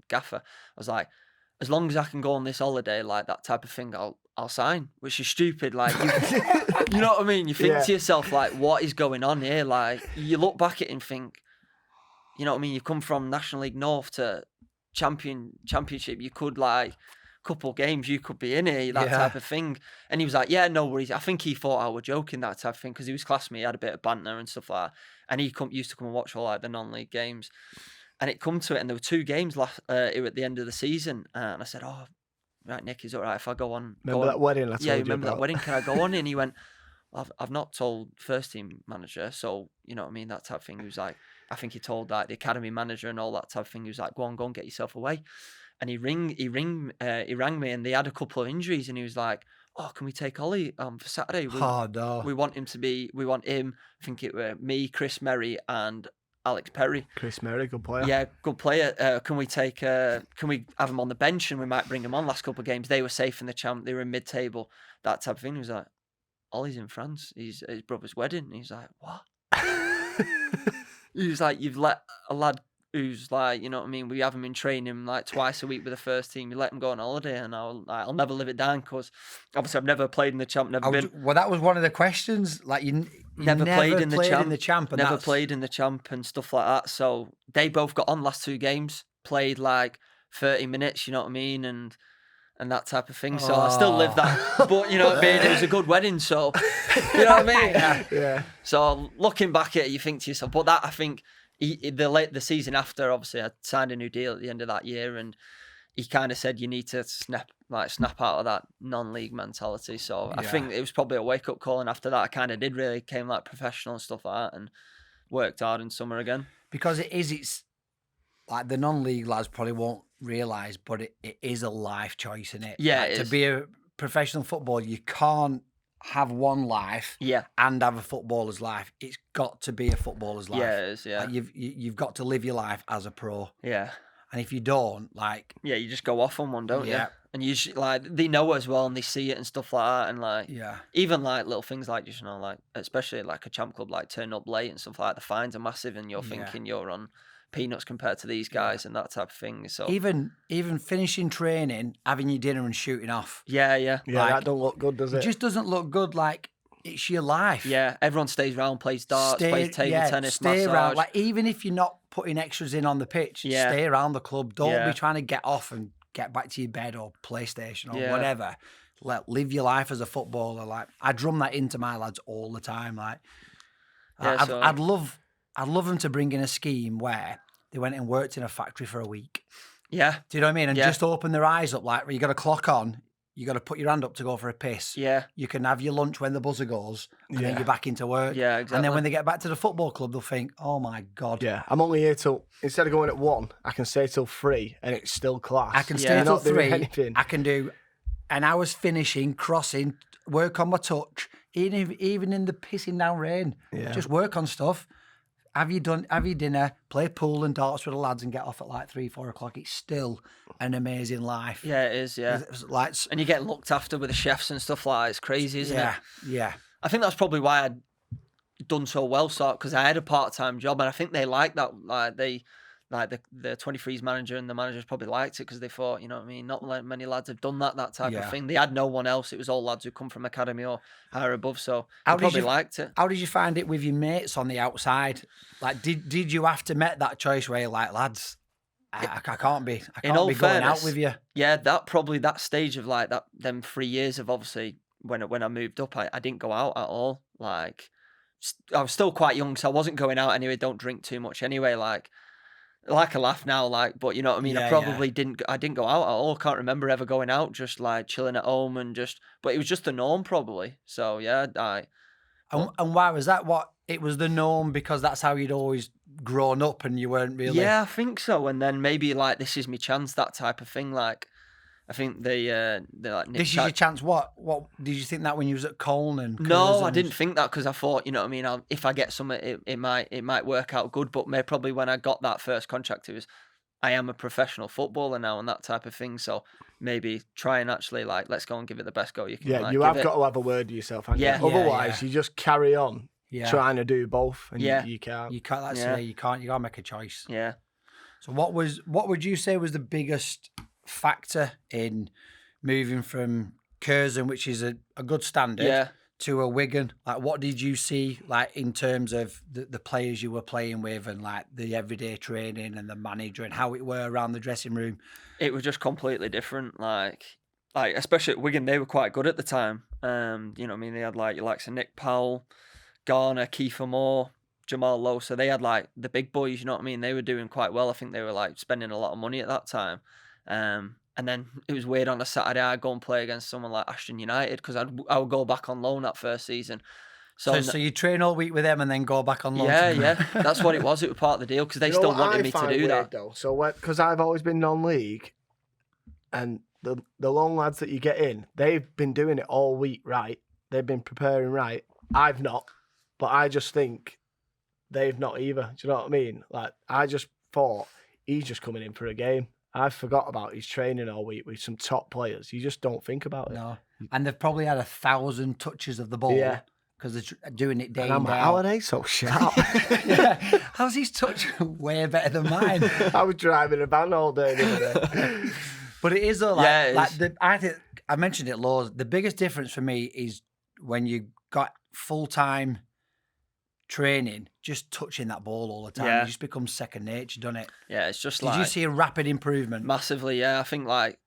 gaffer, I was like, as long as I can go on this holiday, like that type of thing, I'll sign. Which is stupid, like you know what I mean. You think to yourself like, what is going on here? Like you look back at it and think, you know what I mean. You come from National League North to Championship. You could like couple games you could be in here, that type of thing. And he was like, yeah, no worries. I think he thought I was joking, that type of thing, because he was class me. He had a bit of banter and stuff like that. And he used to come and watch all like the non-league games. And it come to it, and there were 2 games last at the end of the season. And I said, oh, right, Nick, is it all right if I go on? Remember that wedding I told you remember about? that wedding? Can I go on? And he went, I've not told first team manager, so you know what I mean, that type of thing. He was like, I think he told like the academy manager and all that type of thing. He was like, go on, get yourself away. And he rang me, and they had a couple of injuries, and he was like, oh, can we take Ollie for Saturday? Oh no. We want him. I think it were me, Chris Merry, and Alex Perry. Chris Merry, good player. Yeah, good player. Can we have him on the bench, and we might bring him on last couple of games? They were safe in the champ. They were in mid-table, that type of thing. He was like, Ollie's in France. He's at his brother's wedding. And he's like, what? He was like, you've let a lad who's like, you know what I mean, we have him in training like twice a week with the first team. You let him go on holiday, and I'll never live it down, because obviously I've never played in the champ, Well, that was one of the questions. Like you never played in the champ, and never played in the champ and stuff like that. So they both got on last 2 games, played like 30 minutes, you know what I mean, and that type of thing. So I still live that, but you know what I mean, it was a good wedding, so you know what I mean. Yeah. So looking back at it, you think to yourself, but that I think. The season after, obviously, I signed a new deal at the end of that year, and he kind of said you need to snap out of that non-league mentality. So I think it was probably a wake-up call, and after that, I kind of did really came like professional and stuff like that, and worked hard in summer again. Because it's like the non-league lads probably won't realise, but it is a life choice, isn't it? Yeah, like, it to is. be a professional footballer, you can't have one life and have a footballer's life. It's got to be a footballer's life. Yeah, it is, yeah. Like you've got to live your life as a pro. Yeah. And if you don't, like... Yeah, you just go off on one, don't you? Yeah. And you like, they know it as well, and they see it and stuff like that, and like... Yeah. Even like little things like, you know, like, especially like a champ club, like turn up late and stuff like that, the fines are massive, and you're thinking you're on peanuts compared to these guys and that type of thing. So even finishing training, having your dinner and shooting off. Yeah, like, that don't look good, does it? It just doesn't look good. Like, it's your life. Yeah, everyone stays around, plays darts, plays table tennis, stay massage. around. Like, even if you're not putting extras in on the pitch. Yeah. Stay around the club. Don't Yeah. be trying to get off and get back to your bed or PlayStation or Yeah. whatever. Live your life as a footballer. Like, I drum that into my lads all the time. Like, Yeah, I'd love them to bring in a scheme where they went and worked in a factory for a week. Yeah. Do you know what I mean? And Yeah. just open their eyes up. Like, you got a clock on. You got to put your hand up to go for a piss. Yeah. You can have your lunch when the buzzer goes, and then Yeah. you're back into work. Yeah, exactly. And then when they get back to the football club, they'll think, "Oh my god, Yeah, I'm only here till, instead of going at 1, I can stay till 3 and it's still class. I can Yeah. stay You're till not doing 3. anything. I can do an hour's finishing, crossing, work on my touch, even in the pissing down rain. Yeah. Just work on stuff. Have your dinner, play pool and darts with the lads, and get off at like 3-4 o'clock. It's still an amazing life. Yeah, it is. Yeah. It's like, And you're getting looked after with the chefs and stuff like that. It's crazy, isn't it? Yeah. I think that's probably why I'd done so well, because I had a part-time job, and I think they liked that. Like the 23s manager and the managers probably liked it because they thought, you know what I mean, not many lads have done that type Yeah. of thing. They had no one else. It was all lads who come from academy or higher above, so they How did probably you- liked it. How did you find it with your mates on the outside? Like, did you have to make that choice where you're like, lads, I can't be all going fairness, out with you? Yeah, that stage of like that, them 3 years of obviously when I moved up, I didn't go out at all. Like, I was still quite young, so I wasn't going out anyway. Don't drink too much anyway. Like a laugh now, like, but you know what I mean. Yeah, I probably didn't go out at all. Can't remember ever going out. Just like chilling at home but it was just the norm probably. So yeah, And why was that? What, it was the norm because that's how you'd always grown up and you weren't really. yeah, I think so. And then maybe like this is my chance, that type of thing. Like, I think they like Nick This is your chance. What did you think that when you was at Colne and No, I Curzon's? didn't think that because I thought, you know what I mean, if I get something, it might work out good. But probably when I got that first contract, it was, I am a professional footballer now and that type of thing. So maybe try and actually like, let's go and give it the best go you can. Yeah, like, you give have it. got to have a word with yourself. haven't you? Yeah. Yeah, Otherwise, yeah. you just carry on Yeah. trying to do both, and Yeah. you can't. You can't. That's Yeah. it. You can't. You gotta make a choice. Yeah. So what would you say was the biggest factor in moving from Curzon, which is a good standard, Yeah. to a Wigan? Like, what did you see, like, in terms of the players you were playing with and like the everyday training and the manager and how it were around the dressing room? It was just completely different. Like especially at Wigan, they were quite good at the time. You know what I mean? They had like your likes of Nick Powell, Garner, Kiefer Moore, Jamal Lowe. So they had like the big boys, you know what I mean? They were doing quite well. I think they were like spending a lot of money at that time. And then it was weird on a Saturday, I'd go and play against someone like Ashton United because I would go back on loan that first season. So you train all week with them and then go back on loan. yeah, to them? yeah, that's what it was. It was part of the deal because they You know still what wanted I me to find do weird, that. though? So because I've always been non-league, and the loan lads that you get in, they've been doing it all week, right? They've been preparing right. I've not, but I just think they've not either. Do you know what I mean? Like, I just thought he's just coming in for a game. I forgot about his training all week with some top players. You just don't think about it. No. And they've probably had 1,000 touches of the ball. Yeah. Because they're doing it day And in, I'm day like, out. how are they so sharp? Yeah. How's his touch way better than mine? I was driving a van all day the other day. But it is though, like, Yeah, it like is. I think I mentioned it loads. The biggest difference for me is when you got full-time training, just touching that ball all the time. Yeah. It just becomes second nature, doesn't it? Yeah, it's just Did like you see a rapid improvement? massively. Yeah, I think like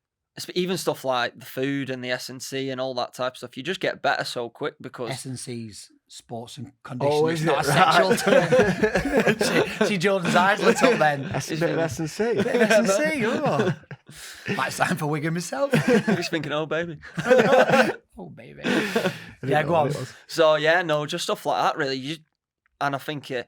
even stuff like the food and the S&C and all that type of stuff, you just get better so quick because S&C's sports and conditioning. Oh, It's is not it? a sexual Right. term. see Jordan's eyes lit up then. That's a bit of S&C. S&C, oh. Might sign for Wigan myself. he's thinking, oh baby. Oh, baby. Yeah, go on. So yeah, no, just stuff like that really. And I think it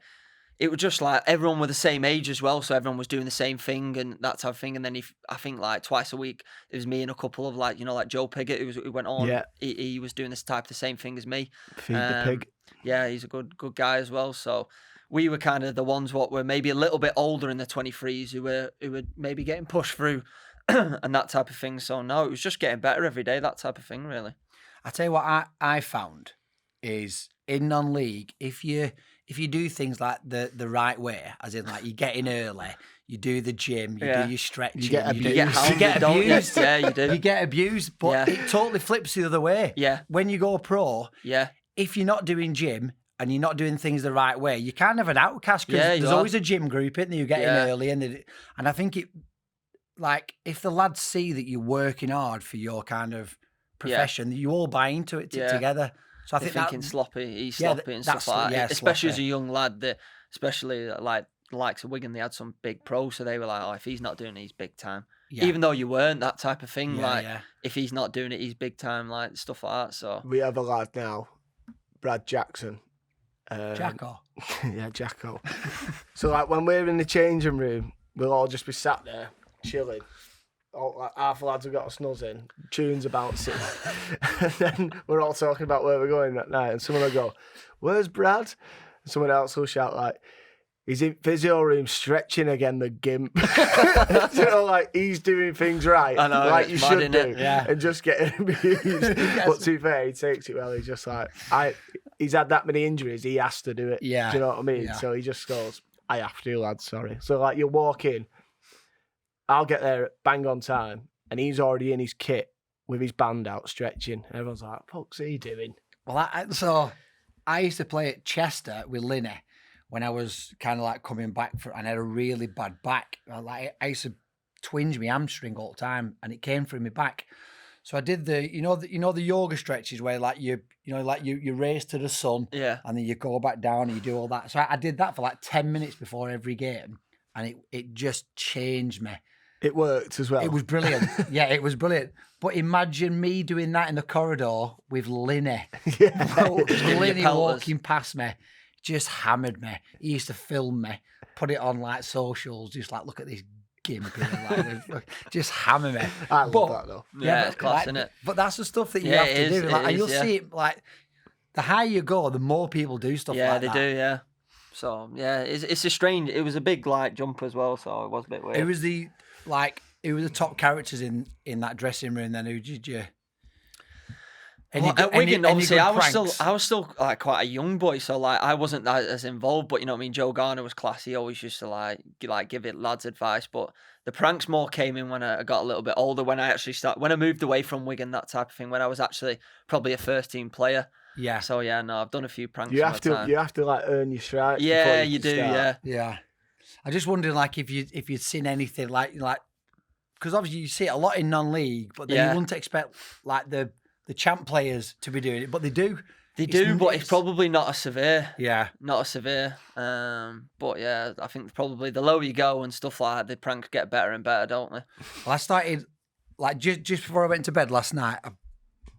was just like everyone were the same age as well, so everyone was doing the same thing and that type of thing. And then I think like twice a week, it was me and a couple of like, you know, like Joe Piggott who went on. Yeah. He was doing this type of the same thing as me. Feed the pig. Yeah, he's a good guy as well. So we were kind of the ones what were maybe a little bit older in the 23s who were maybe getting pushed through and that type of thing. So no, it was just getting better every day, that type of thing really. I tell you what I found is in non-league, if you do things like the right way, as in like you get in early, you do the gym, you Yeah. do your stretching, You get You get abused. hounded, you get don't you? abused. Yeah, you do. You get abused, but Yeah. it totally flips the other way. Yeah. When you go pro, Yeah. if you're not doing gym and you're not doing things the right way, you're kind of an outcast because Yeah, there's always a gym group in there. You get in Yeah. early, and I think it, like, if the lads see that you're working hard for your kind of profession, you all buy into it Yeah. together. So I They're think thinking sloppy, he's yeah, sloppy and that's stuff like that. yeah, Especially as a sloppy. young lad, especially like the likes of Wigan, they had some big pros, so they were like, oh, if he's not doing it, he's big time. Yeah. Even though you weren't that type of thing, Yeah, like yeah. if he's not doing it, he's big time, like stuff like that. So We have a lad now, Brad Jackson. Jacko. Yeah, Jacko. So like when we're in the changing room, we'll all just be sat there chilling. All, like, half the lads have got a snuzz in, tunes are bouncing, and then we're all talking about where we're going that night. And someone will go, "Where's Brad?" And someone else will shout like, "He's in physio room stretching again, the gimp." You know, like he's doing things right, I know, like it's you mad, should innit? do, Yeah. and just getting abused. But to be fair, he takes it well. He's just like, he's had that many injuries, he has to do it. Yeah. Do you know what I mean? Yeah. So he just goes, "I have to, lads, sorry." So like you'll walk in, I'll get there bang on time, and he's already in his kit with his band out stretching. And everyone's like, "What's he doing?" Well, so I used to play at Chester with Linney when I was kind of like coming back and I had a really bad back. I used to twinge my hamstring all the time, and it came through my back. So I did the yoga stretches where like you race to the sun, yeah, and then you go back down and you do all that. So I did that for like 10 minutes before every game, and it just changed me. It worked as well. It was brilliant. Yeah, it was brilliant. But imagine me doing that in the corridor with Linney. Yeah. Linney pelters. walking past me, just hammered me. He used to film me, put it on like socials, just like, look at this gimp here, like, just hammer me. I love that though. yeah, but, it's class, like, isn't it? But that's the stuff that you Yeah, have it to is, do. it Like, and is, you'll yeah. see it, like, the higher you go, the more people do stuff Yeah, like they that. do, yeah. So yeah, it's a strange. It was a big like jump as well, so it was a bit weird. Who was the top characters in that dressing room then? Who did you? Well, at Wigan, obviously, good I was pranks? still like quite a young boy, so like I wasn't that as involved. But you know what I mean. Joe Garner was classy. He always used to like give it lads advice. But the pranks more came in when I got a little bit older. When I moved away from Wigan, that type of thing. When I was actually probably a first team player. Yeah. So yeah, no, I've done a few pranks. You in have my to time. you have to like earn your stripes. before Yeah, can you do. start. Yeah. Yeah. I just wondered, like, if you'd seen anything like because obviously you see it a lot in non-league, but then Yeah. you wouldn't expect like the champ players to be doing it, but they do. They do, but it's probably not as severe. Yeah. Not as severe. But yeah, I think probably the lower you go and stuff like that, the pranks get better and better, don't they? Well, I started like just before I went to bed last night. I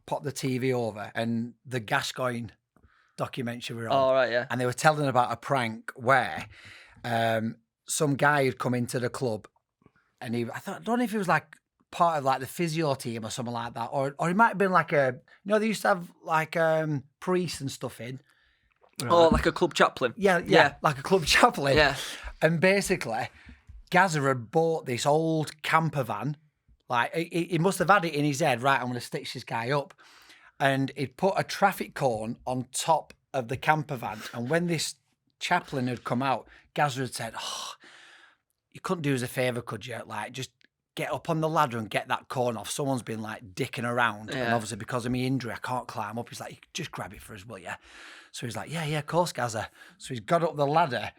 popped the TV over and the Gascoigne documentary were on. All right, yeah. And they were telling about a prank where some guy had come into the club, and I don't know if he was like part of like the physio team or something like that, or he might have been like they used to have like priests and stuff in. Oh, like a club chaplain. Yeah, like a club chaplain. Yeah. And basically, Gazza had bought this old camper van. Like he must have had it in his head. Right, I'm going to stitch this guy up, and he'd put a traffic cone on top of the camper van. And when this chaplain had come out, Gazza had said, "Oh, you couldn't do us a favour, could you? Like, just get up on the ladder and get that cone off. Someone's been like dicking around, and Yeah. obviously because of my injury, I can't climb up." He's like, "Just grab it for us, will you?" So he's like, yeah, of course, Gazza. So he's got up the ladder,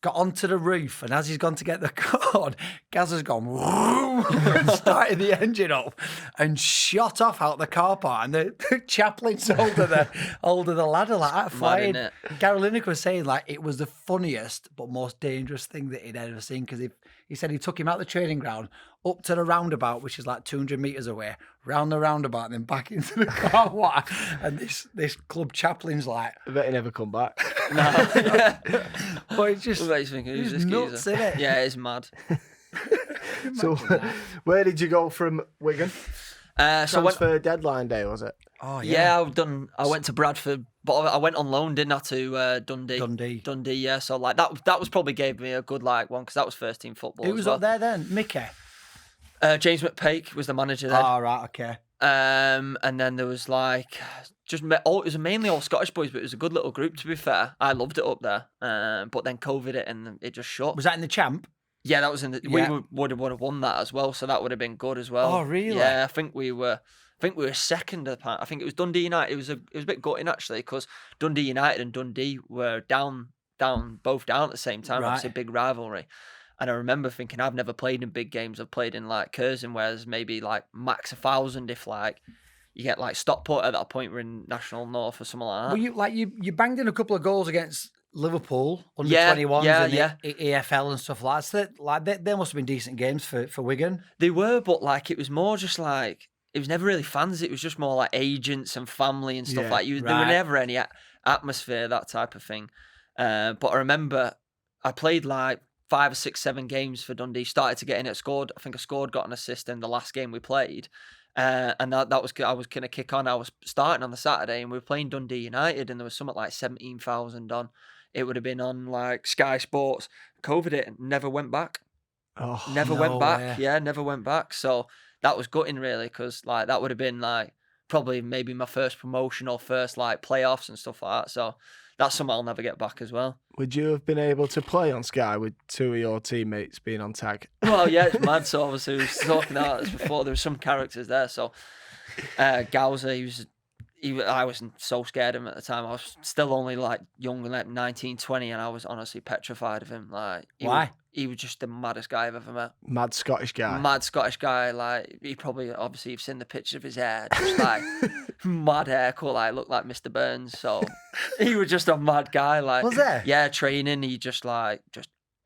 got onto the roof, and as he's gone to get the cord, Gazza's gone vroom, and started the engine up and shot off out the car park. And the chaplain's holding the ladder like that, flying. innit? Gary Lineker was saying like it was the funniest but most dangerous thing that he'd ever seen, because he said he took him out the training ground, up to the roundabout, which is like 200 metres away, round the roundabout, and then back into the car water. And this club chaplain's like, I bet he never come back. No. Yeah. but it's just, What makes you think who's it's this nuts, geezer? isn't it? Yeah, it's mad. So where did you go from Wigan? So when, Transfer deadline day, was it? Oh yeah, I went to Bradford, but I went on loan, didn't I, to Dundee. Dundee. Yeah. So like that was probably gave me a good like one because that was first team football. Who as was well. up there then? Mickey. James McPake was the manager then. Oh, right, okay. And then there was like it was mainly all Scottish boys, but it was a good little group to be fair. I loved it up there. But then COVID hit and it just shut. Was that in the champ? Yeah, that was in the. Yeah. We would have won that as well, so that would have been good as well. Oh, really? Yeah, I think we were think we were second at the point. I think it was Dundee United. It was a bit gutting actually because Dundee United and Dundee were both down at the same time. Right. Obviously, a big rivalry. And I remember thinking, I've never played in big games. I've played in like Curzon, where there's maybe like max 1,000 if like you get like Stockport at that point. We're in National North or something like that. Well, you banged in a couple of goals against Liverpool under 21s and the EFL and stuff like that. So they must have been decent games for Wigan. They were, but like it was more just like it was never really fans. It was just more like agents and family and stuff like you. There were never any atmosphere, that type of thing. But I remember I played like 5 or 6, 7 games for Dundee. Started to get in it. I think I scored, got an assist in the last game we played. And that was I was gonna kick on. I was starting on the Saturday, and we were playing Dundee United, and there was something like 17,000 on. It would have been on like Sky Sports. COVID it, never went back. Oh, never went back. Yeah, never went back. So that was gutting really, because like that would have been like probably maybe my first promotion or first like playoffs and stuff like that. So that's something I'll never get back as well. Would you have been able to play on Sky with 2 of your teammates being on tag? Well, yeah, it's mad. So obviously we was talking about this before. There were some characters there. So Gowser, I wasn't so scared of him at the time. I was still only like young, like 19, 20, and I was honestly petrified of him. Like, why? He was just the maddest guy I've ever met. Mad Scottish guy. Mad Scottish guy. Like, he probably, obviously, you've seen the picture of his hair. Just like, mad haircut, like, looked like Mr. Burns. So, he was just a mad guy. Like, was there? Yeah, training. He just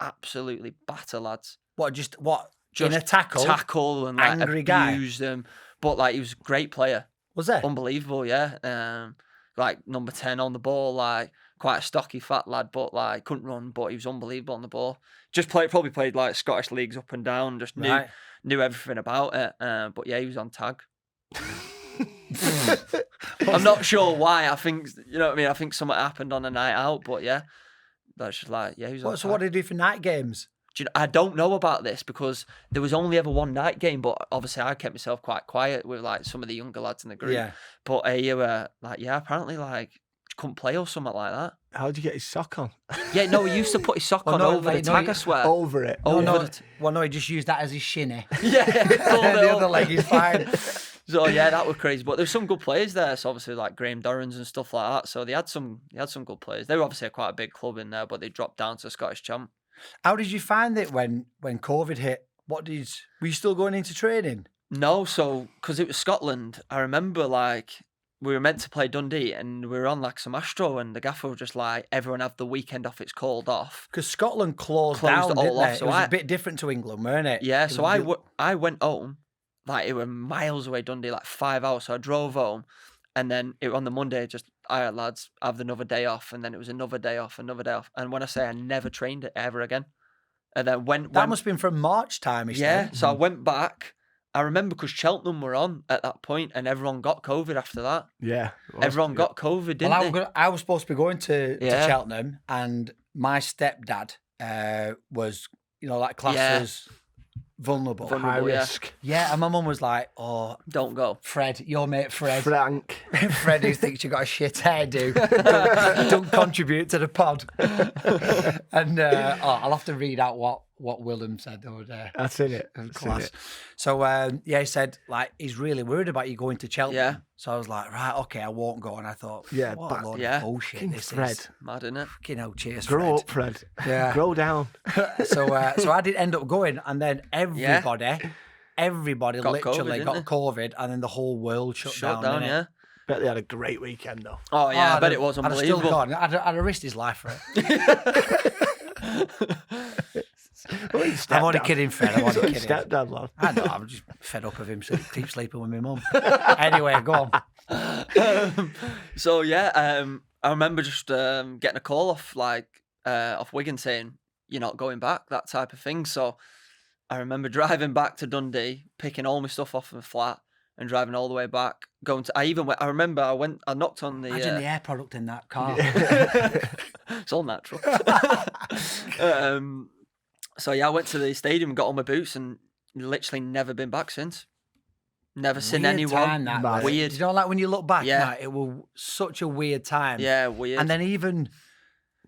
absolutely batter lads. Just in a tackle? Tackle and like angry abuse guy. them. But like, he was a great player. Was there? Unbelievable, yeah. Like number 10 on the ball, like quite a stocky fat lad, but like couldn't run, but he was unbelievable on the ball. Probably played like Scottish leagues up and down, just knew everything about it. But yeah, he was on tag. I'm not sure why. I think, you know what I mean? I think something happened on a night out, but yeah. That's just like, yeah, he was on tag. So what did he do for night games? I don't know about this because there was only ever one night game, but obviously I kept myself quite quiet with like some of the younger lads in the group. Yeah. But you were like, yeah, apparently like couldn't play or something like that. How'd you get his sock on? Yeah, no, he used to put his sock on over the tag, I swear. Over it. No, he just used that as his shinny. Yeah, the other leg is fine. So yeah, that was crazy. But there's some good players there. So obviously like Graham Dorrans and stuff like that. So they had some good players. They were obviously quite a big club in there, but they dropped down to Scottish champ. How did you find it when COVID hit? Were you still going into training? No, so because it was Scotland, I remember like we were meant to play Dundee and we were on like some Astro, and the gaffer was just like, everyone have the weekend off, it's called off. Because Scotland closed down, it all didn't off. they? So it was a bit different to England, weren't it? Yeah, so I went home, like it were miles away Dundee, like 5 hours. So I drove home, and then on the Monday, just, all right, lads, have another day off, and then it was another day off. And when I say I never trained it ever again. And then that must have been from March time. Yeah, so I went back. I remember because Cheltenham were on at that point, and everyone got COVID after that. Yeah, everyone got COVID, didn't they? I was supposed to be going to Cheltenham, and my stepdad was, like classes vulnerable, high risk. Yeah, and my mum was like, "Oh, don't go, Fred, your mate Fred, Frank, Fred, who thinks you got a shit hairdo, don't contribute to the pod." And I'll have to read out what Willem said the other day. That's in it. Class. So he said like he's really worried about you going to Cheltenham. Yeah. So I was like, right, okay, I won't go. And I thought, what a load of bullshit this Fred. is. Mad, isn't it? Fucking hell, cheers, Grow Fred. up, Fred. Yeah. Grow down. So I did end up going, and then everybody got literally COVID, got COVID, and then the whole world shut down. Yeah. Bet they had a great weekend though. Oh yeah, I bet it was I'd have unbelievable. still gone. I'd have risked his life for it. I'm only kidding, Fred. I'm only kidding. Stepdad, lad. I know. I'm just fed up of him. So keep sleeping with my mum. Anyway, go on. So yeah, I remember just getting a call off Wigan saying you're not going back, that type of thing. So I remember driving back to Dundee, picking all my stuff off the flat, and driving all the way back. I knocked on the. Imagine the air product in that car. It's all natural. So yeah, I went to the stadium, got all my boots, and literally never been back since. Never seen anyone. Weird. You know, like when you look back, it was such a weird time. Yeah, weird. And then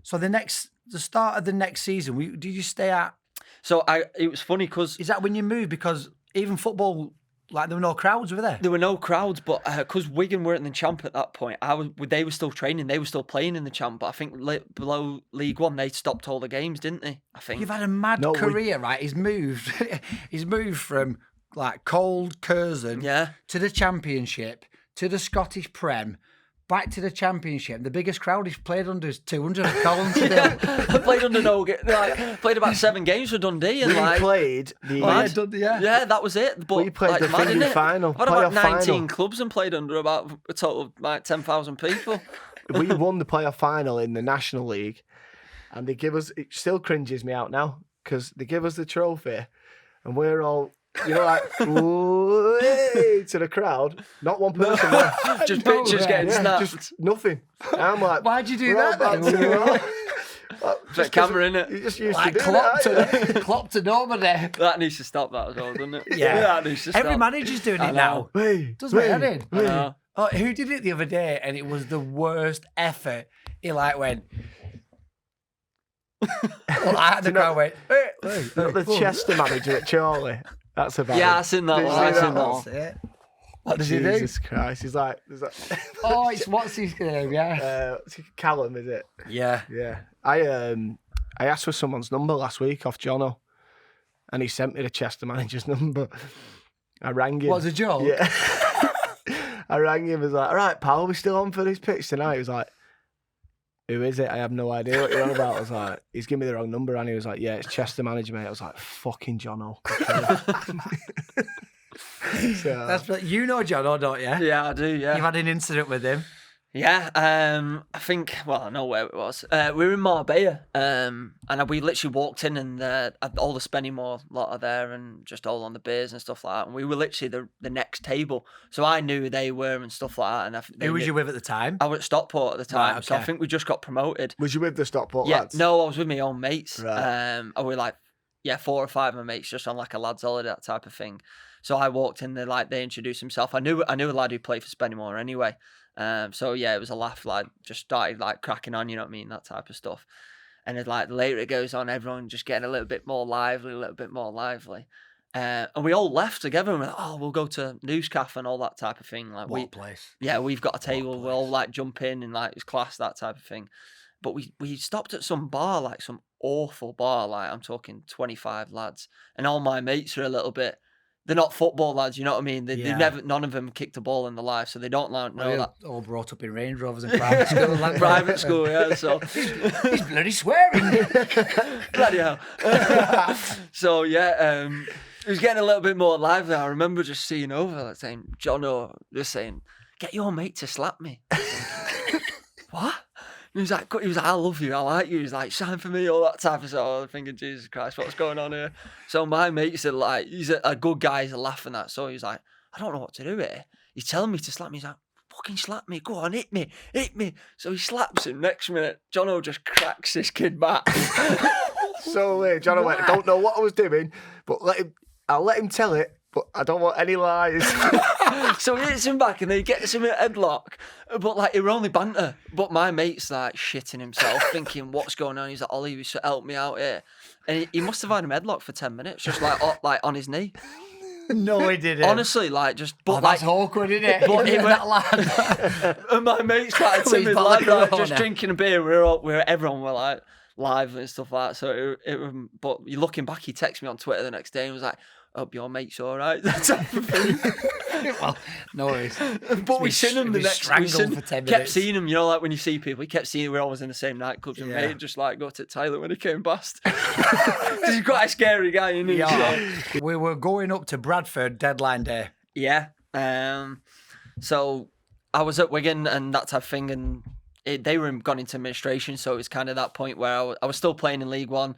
the start of the next season, did you stay at? So it was funny because is that when you moved? Because even football Like there were no crowds, were there? There were no crowds, but because Wigan weren't in the champ at that point, they were still training. They were still playing in the champ. But I think below League One, they stopped all the games, didn't they? I think. You've had a mad career, right? He's moved. He's moved from like cold Curzon to the Championship, to the Scottish Prem, back to the Championship. The biggest crowd he's played under is 200 at Collinsville. I played under played about 7 games for Dundee. And played the... Yeah, that was it. But we played the thingy final. I've had about 19 clubs and played under about a total of like 10,000 people. We won the playoff final in the National League, and they give us... It still cringes me out now, because they give us the trophy, and we're all... like, to the crowd. Not one person there. Just pictures getting snapped. Just nothing. And I'm like, why'd you do that then? Just camera in it. You just used like to do Klopp to nobody. That needs to stop that as well, doesn't it? Yeah. That needs to stop. Every manager's doing it now. Doesn't it? I know. Oh, who did it the other day? And it was the worst effort. He like went... the crowd went... The Chester manager at Chorley. That's about it. I've seen that one. That's it. What does he do? Jesus Christ. He's like... Oh, it's what's his name, Callum, is it? Yeah. Yeah. I asked for someone's number last week off Jono, and he sent me the Chester manager's number. I rang him. What, was a joke? Yeah. I rang him and was like, all right, pal, are we still on for this pitch tonight? He was like, who is it? I have no idea what you're on about. I was like, he's given me the wrong number, and he was like, yeah, it's Chester manager, mate. I was like, fucking Jono. So, That's you know Jono, don't you? Yeah, I do, yeah. You've had an incident with him. Yeah, I think, I know where it was. We were in Marbella, and we literally walked in, and all the Spennymoor lot are there, and just all on the beers and stuff like that. And we were literally the next table, so I knew who they were and stuff like that. And who was you with at the time? I was at Stockport at the time, Right, so I okay. think we just got promoted. was you with the Stockport Yeah, lads? no, I was with my own mates. Right. And we were like, 4 or 5 of my mates just on like a lads holiday, that type of thing. So I walked in there, like they introduced himself. I knew a lad who played for Spennymoor anyway. So yeah, it was a laugh, like just started like cracking on, you know what I mean, that type of stuff. And then like later it goes on, everyone just getting a little bit more lively. And we all left together and we're like, we'll go to Newscafe and all that type of thing. Like What place? Yeah, we've got a table, we'll all like jump in and like it's class, that type of thing. But we stopped at some bar, like some awful bar, like I'm talking 25 lads. And all my mates are a little bit, they're not football lads, you know what I mean? They've never, none of them kicked a ball in their life, so they don't know that. All brought up in Range Rovers and private school. Like Private school, yeah. So he's bloody swearing. Bloody hell. So yeah, it was getting a little bit more lively. I remember just seeing over, like saying, Jono, just saying, get your mate to slap me. What? He was like, I love you, I like you. He's like, sign for me, all that type of stuff. I was thinking, Jesus Christ, what's going on here? So my mate said, like, he's a good guy, he's laughing at. So he's like, I don't know what to do here. He's telling me to slap me. He's like, fucking slap me, go on, hit me. So he slaps him. Next minute, Jono just cracks this kid back. So Jono went, I don't know what I was doing, but I'll let him tell it, but I don't want any lies. So he hits him back and then he gets him in a headlock. But like, it were only banter. But my mate's like shitting himself, thinking, what's going on? He's like, Ollie, help me out here. And he must have had him headlocked for 10 minutes, just like on his knee. No, he didn't. Honestly, like, just... But that's like, awkward, isn't it? But it that lad. And my mate's quite a timid lad, like, just drinking a beer. Everyone were like live and stuff like that. So but looking back, he texted me on Twitter the next day and was like, hope your mate's all right. That type of thing. Well, no worries. But we seen him the next... kept seeing him, you know, like when you see people, we kept seeing him. We were always in the same nightclubs and mate just like go to Tyler when he came past. He's quite a scary guy, isn't he? Yeah. We were going up to Bradford deadline day. Yeah. So I was at Wigan and that type of thing, and they were gone into administration, so it was kind of that point where I was still playing in League One,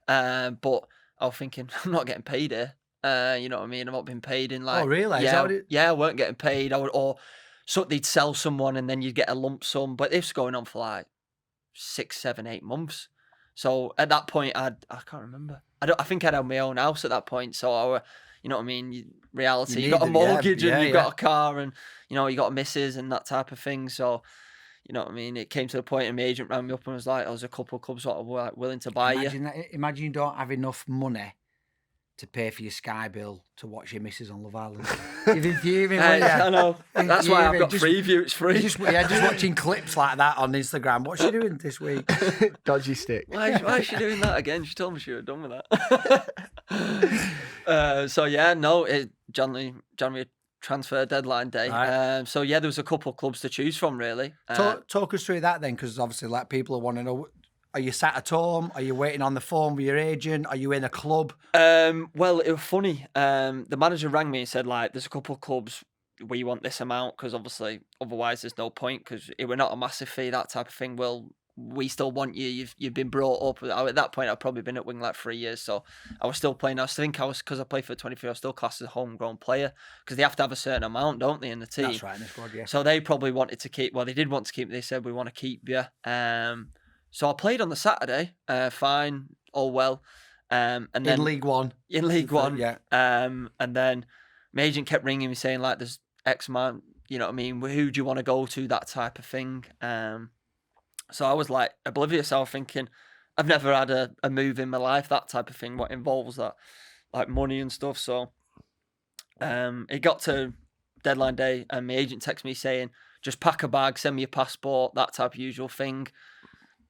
but I was thinking, I'm not getting paid here. You know what I mean? I'm not being paid in like... Oh, really? Yeah, I weren't getting paid. So they'd sell someone and then you'd get a lump sum. But this was going on for like 6, 7, 8 months. So at that point, I can't remember. I think I'd had my own house at that point. So you know what I mean? Reality, you got a mortgage and you've got a car and, you know, you got a missus and that type of thing. So, you know what I mean? It came to the point and my agent rang me up and was like, there's a couple of clubs that were like willing to buy you. Imagine you don't have enough money to pay for your Sky bill to watch your missus on Love Island. You've been fuming, won't you? I know. That's why I've got Just- Freeview. It's free. Just watching clips like that on Instagram. What's she doing this week? Dodgy stick. Why is she doing that again? She told me she was done with that. So yeah, no, January transfer deadline day. Right. So yeah, there was a couple of clubs to choose from really. Talk us through that then, because obviously, like, people want to know. Are you sat at home? Are you waiting on the phone with your agent? Are you in a club? Well, it was funny. The manager rang me and said, like, there's a couple of clubs, we want this amount, because obviously otherwise there's no point, because it were not a massive fee, that type of thing. Well, we still want you. You've been brought up. At that point, I'd probably been at Wigan like 3 years, so I was still playing. Because I played for 23, I was still classed as a homegrown player, because they have to have a certain amount, don't they, in the team? That's right, in the squad, yeah. So they probably wanted to keep. Well, they did want to keep. They said, we want to keep you. So I played on the Saturday, fine, all well. And then in League One. In League One, yeah. And then my agent kept ringing me saying, like, there's X amount, you know what I mean? Who do you want to go to? That type of thing. So I was like oblivious. I was thinking, I've never had a move in my life, that type of thing, what involves that, like money and stuff. So it got to deadline day and my agent texted me saying, just pack a bag, send me your passport, that type of usual thing.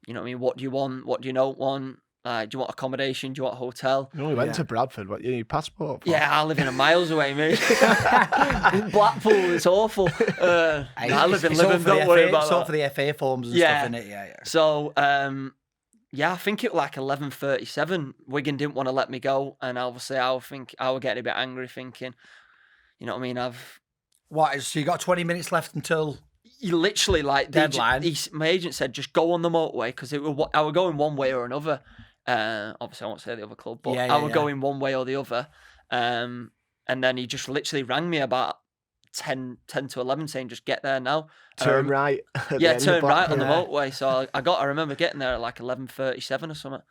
You know what I mean? What do you want? What do you not want? Do you want accommodation? Do you want a hotel? You only went to Bradford. What, you need a passport for? Yeah, I live in a miles away, mate. In Blackpool, it's awful. I live in Liverpool, don't worry about that. It's all for the FA forms and stuff, innit? Yeah. So, I think it was like 11:37. Wigan didn't want to let me go, and obviously I was getting a bit angry, thinking, you know what I mean? So you got 20 minutes left until... You literally, like, deadline. My agent said, just go on the motorway, because I was going one way or another. Obviously, I won't say the other club, but I was going one way or the other. And then he just literally rang me about 10 to 11 saying, just get there now. Turn right. Turn right on the motorway. So I remember getting there at like 11:37 or something.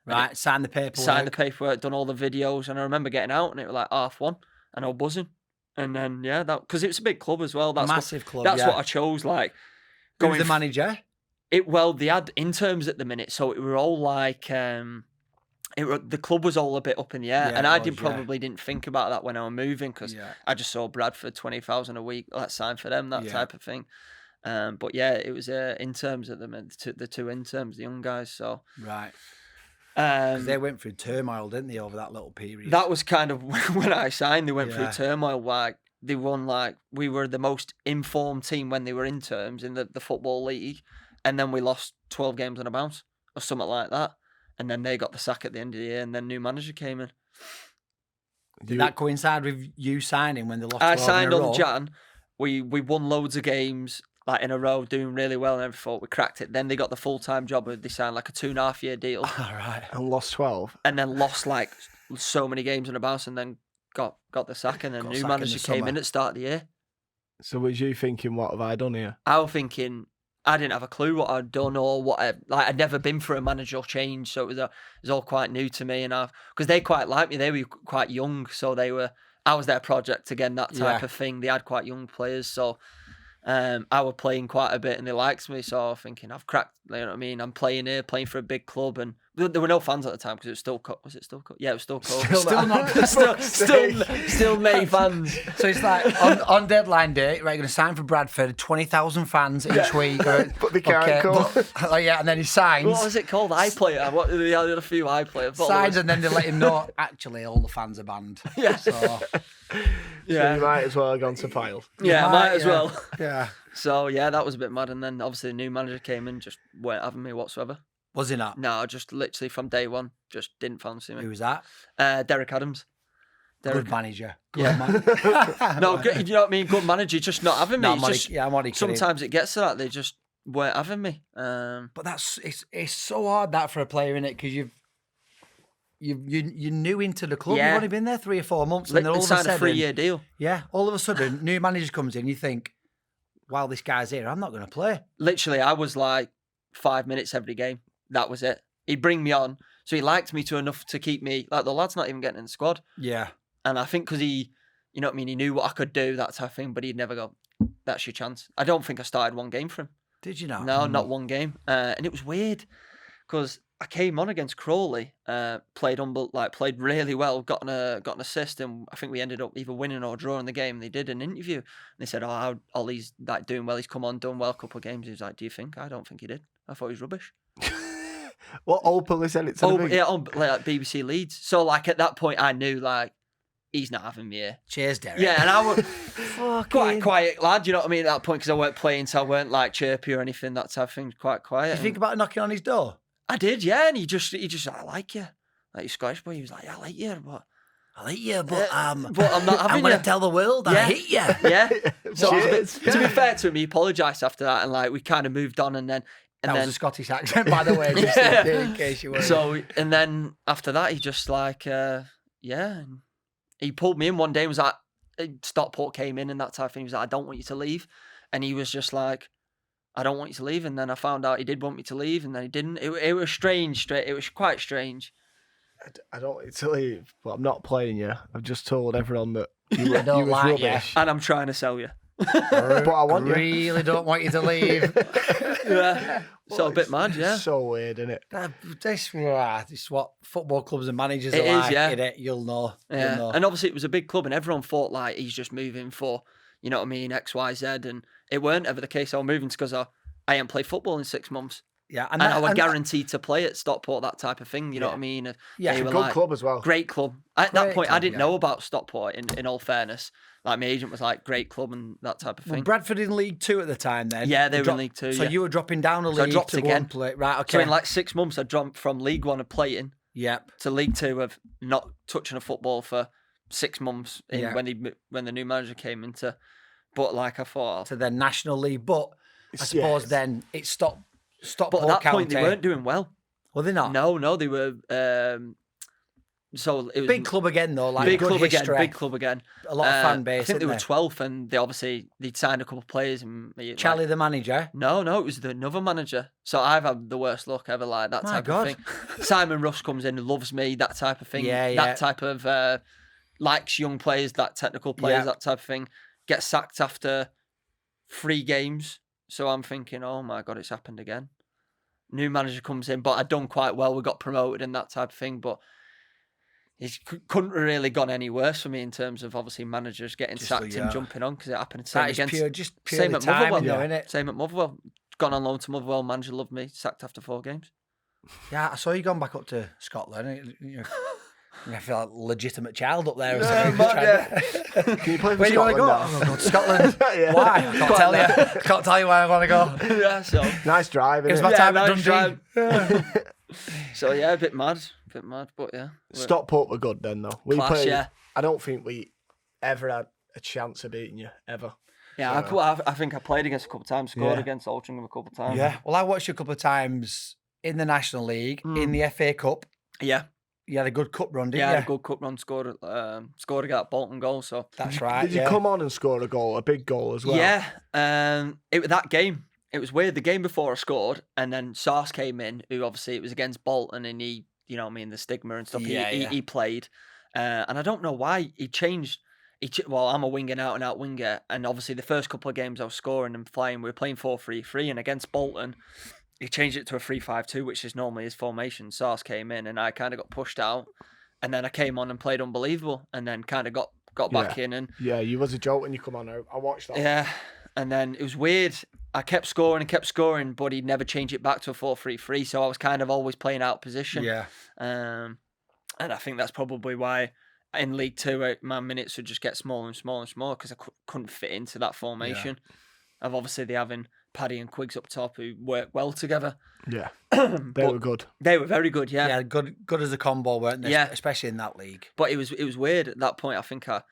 Right, signed the paperwork. Signed the paperwork, done all the videos, and I remember getting out and it was like 1:30, and I was buzzing. And then, because it's a big club as well. That's massive club, That's what I chose, like. Who's the manager? They had interns at the minute, so it were all like, the club was all a bit up in the air, and I probably didn't think about that when I was moving, because I just saw Bradford 20,000 a week. Let's sign for them, that type of thing. But yeah, it was interns at the minute, the two interns, the young guys. So right. They went through turmoil, didn't they, over that little period? That was kind of when I signed. They went through turmoil. Like they won, like we were the most informed team when they were in terms in the football league, and then we lost 12 games on a bounce or something like that. And then they got the sack at the end of the year, and then new manager came in. Did that coincide with you signing when they lost? I signed on Jan. We won loads of games like in a row, doing really well, and everything. We cracked it. Then they got the full-time job, and they signed like a 2.5 year deal. All right. And lost 12. And then lost like so many games in a bounce, and then got the sack, and then new manager came in at the start of the year. So was you thinking, what have I done here? I was thinking, I didn't have a clue what I'd done or what I'd never been through a managerial change, so it was all quite new to me. And because they quite liked me, they were quite young, so I was their project again, that type of thing. They had quite young players, so I was playing quite a bit, and they liked me. So I was thinking, I've cracked. You know what I mean? I'm playing here, playing for a big club, and there were no fans at the time because it was still. Was it still? Yeah, it was still cold. Still no fans. So it's like on deadline day, right? You're going to sign for Bradford, 20,000 fans each week. But they can't come. And then he signs. What was it called? iPlayer. What? They had a few iPlayer. Signs, and then they let him know. Actually, all the fans are banned. Yeah. So you might as well have gone to Pyle. Yeah, I might as well. Yeah. So yeah, that was a bit mad, and then obviously the new manager came in, just weren't having me whatsoever. Was he not? No, just literally from day one, just didn't fancy me. Who was that? Derek Adams. Good manager. Good man. No, good, you know what I mean? Good manager, just not having me. I'm only kidding. Sometimes it gets to that, they just weren't having me. But it's so hard that for a player, innit? Because you're new into the club. You've only been there 3 or 4 months, and then all of a sudden, a 3-year deal. Yeah, all of a sudden, new manager comes in. You think, while this guy's here, I'm not going to play. Literally, I was like 5 minutes every game. That was it. He'd bring me on, so he liked me enough to keep me. Like the lad's not even getting in the squad. Yeah, and I think because he, you know what I mean, he knew what I could do, that type of thing. But he'd never go, "That's your chance." I don't think I started one game for him. Did you not? No, not one game. And it was weird because I came on against Crawley, played really well, got an assist, and I think we ended up either winning or drawing the game. They did an interview, and they said, "Oh, Ollie's like doing well. He's come on, done well a couple of games." He was like, "Do you think?" I don't think he did. I thought he was rubbish. What openly said it to me? Yeah, on like BBC Leeds. So like at that point, I knew like he's not having me here. Cheers, Derek. Yeah, and I was quite a quiet lad. You know what I mean? At that point, because I weren't playing, so I weren't like chirpy or anything. That type of thing. Quite quiet. Did you think about knocking on his door? I did, yeah. And he just, I like you, like you Scottish boy. He was like, I like you, but I like you, but I'm not having I'm going you. to tell the world I hate you. Yeah. So Cheers. to be fair to him, he apologised after that, and like we kind of moved on, and then. That was a Scottish accent, by the way, just in case you were. So, and then after that, he just like, and he pulled me in one day and was like, Stockport came in and that type of thing. He was like, I don't want you to leave. And he was just like, I don't want you to leave. And then I found out he did want me to leave, and then he didn't. It was strange. It was quite strange. I don't want you to leave, but I'm not playing you. I've just told everyone that you I don't was like you. rubbish. And I'm trying to sell you. But I want you. Really don't want you to leave. Yeah. So a bit It's mad, yeah. so weird, isn't it? This is what football clubs and managers It are is, like, yeah. innit? You'll know. Yeah. You'll know. And obviously it was a big club, and everyone thought like he's just moving for, you know what I mean, X, Y, Z, and it weren't ever the case. I was moving because I ain't played football in 6 months. Yeah, And I was guaranteed to play at Stockport, that type of thing, you know what I mean? Yeah, They it's were Good like, club as well. great club. At that Great point, I club, didn't yeah. know about Stockport, in all fairness. Like, my agent was like, great club and that type of Well, thing. Bradford in League Two at the time then? Yeah, they were in League Two, So yeah. you were dropping down a So I league dropped to go again. and play. Right, okay. So in like 6 months, I jumped from League One of playing Yep. to League Two of not touching a football for 6 months Yeah. when the new manager came into. But like I thought, To the National League. But I suppose then it stopped. Stockport but at that County. point they weren't doing well. Were they not? No, they were. So it was Big club again though, like big good club history. again, big club again. A lot of fan base. I think they isn't were there? 12th, and they'd signed a couple of players. And Charlie the manager. No, it was another manager. So I've had the worst luck ever, like that My type God. of thing. Simon Russ comes in and loves me, that type of thing. Yeah. That type of likes young players, that technical players, Yeah. that type of thing. Gets sacked after 3 games. So I'm thinking, oh my God, it's happened again. New manager comes in, but I'd done quite well. We got promoted and that type of thing, but it couldn't really gone any worse for me in terms of obviously managers getting sacked and jumping on, because it happened. Same That is against, purely same at timing Motherwell, though, innit? Same at Motherwell. Gone on loan to Motherwell. Manager loved me. Sacked after 4 games. Yeah, I saw you gone back up to Scotland. I feel like a legitimate child up there. Or Yeah, something. Can you play for Where do you want to go? Scotland I'm going to go to Scotland. Yeah. Why? I can't tell you. Can't tell you where I want to go. Yeah, so Nice drive, It was innit? my time at nice Dundee. so yeah, a bit mad, but yeah. Stockport were good then, though. We Class, played. yeah. I don't think we ever had a chance of beating you, ever. Yeah, I think I played against a couple of times, scored Yeah. against Altrincham a couple of times. Yeah. Well, I watched you a couple of times in the National League, in the FA Cup. Yeah. You had a good cup run, didn't Yeah, you? I had a good cup run, scored a Bolton goal, so. That's right. Did you come on and score a big goal as well? Yeah, it was that game. It was weird. The game before I scored, and then Sars came in, who obviously it was against Bolton, and he, you know what I mean, the stigma and stuff. He played, and I don't know why he changed. Well, I'm a winger, an out-and-out winger, and obviously the first couple of games I was scoring and flying, we were playing 4-3-3, and against Bolton, he changed it to a 3-5-2, which is normally his formation. Sars came in, and I kind of got pushed out, and then I came on and played unbelievable, and then kind of got back in, and Yeah, you was a joke when you come on. I watched that. yeah, and then it was weird. I kept scoring, but he'd never change it back to a 4-3-3, so I was kind of always playing out of position. Yeah. And I think that's probably why in League Two my minutes would just get smaller and smaller and smaller, because I couldn't fit into that formation. Of obviously they having Paddy and Quiggs up top who work well together. Yeah, they were good. They were very good, yeah. Yeah, good as a combo, weren't they? Yeah. Especially in that league. But it was weird at that point. I think I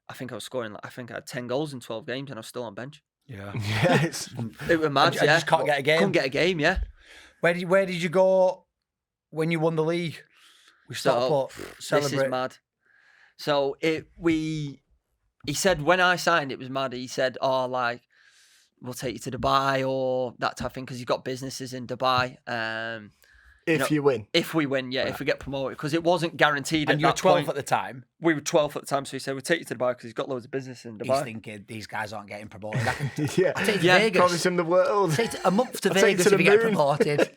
was scoring. I think I had 10 goals in 12 games, and I was still on bench. Yeah. Yeah, It was mad. I just can't get a game. Couldn't get a game. Yeah. Where did you go when you won the league? We Stockport celebrate. This is mad. So he said when I signed, it was mad. He said, "Oh, like we'll take you to Dubai or that type of thing, because he's got businesses in Dubai." If you win. If we win, yeah, if we get promoted, because it wasn't guaranteed. And at you were that 12 point. at the time. We were 12 at the time, so he said we'll take you to Dubai because he's got loads of business in Dubai. He's thinking these guys aren't getting promoted. Yeah. I'll take you to Yeah, Vegas. Promise him the world. Take a month to I'll take you Vegas to if the you get moon. promoted.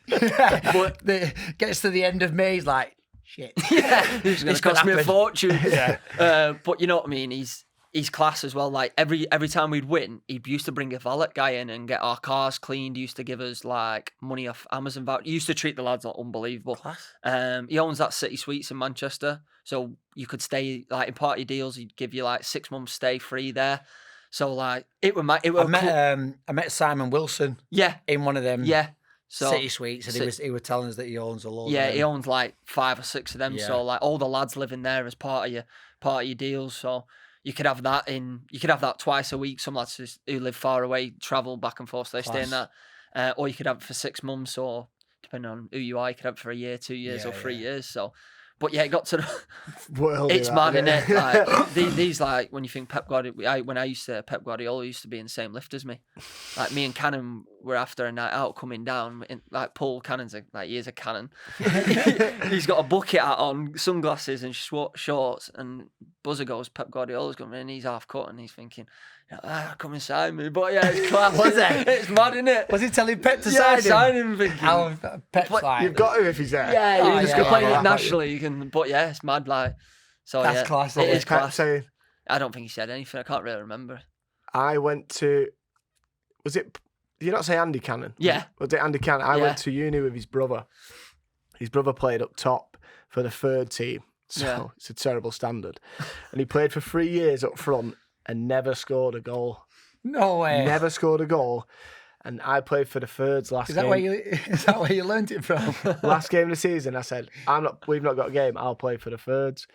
But gets to the end of May, he's like, shit. It's going to cost me a fortune. Yeah. But you know what I mean? He's class as well. Like every time we'd win, he used to bring a valet guy in and get our cars cleaned. He used to give us like money off Amazon voucher. He used to treat the lads like unbelievable. Class. He owns that City Suites in Manchester, so you could stay like in party deals. He'd give you like 6 months stay free there. So like it was I met Simon Wilson yeah, in one of them So City Suites, and he was telling us that he owns a lot. yeah, of them. he owns like 5 or 6 of them. Yeah. So like all the lads live in there as part of your deals. So you could have that twice a week. Some lads who live far away travel back and forth, so they stay in that. Or you could have it for 6 months, or depending on who you are, you could have it for a year, 2 years, or 3 years. So, but yeah, it got to the it's mad, isn't it? Like these like when you think Pep Guardiola. When I used to Pep Guardiola used to be in the same lift as me. Like me and Cannon were after a night out coming down. Like Paul Cannon's he's a Cannon. He's got a bucket hat on, sunglasses and shorts, and Buzzer goes, Pep Guardiola's coming in. He's half cut and he's thinking, come inside me. But yeah, it's class. Was it? It's mad, isn't it? Was he telling Pep to Yeah, sign him? Thinking, Pep's like, You've got him if he's there. yeah, you just yeah, play yeah. it nationally. You can, but yeah, it's mad. Like, so That's yeah, class. It What is was Pep class. saying? I don't think he said anything. I can't really remember. I went to, was it, did you not say Andy Cannon? Yeah. Was it Andy Cannon? I Yeah. went to uni with his brother. His brother played up top for the 3rd team. So Yeah. it's a terrible standard. And he played for 3 years up front and never scored a goal. no way. Never scored a goal. And I played for the Thirds last Is game. that where you learnt it from? Last game of the season, I said, we've not got a game, I'll play for the Thirds.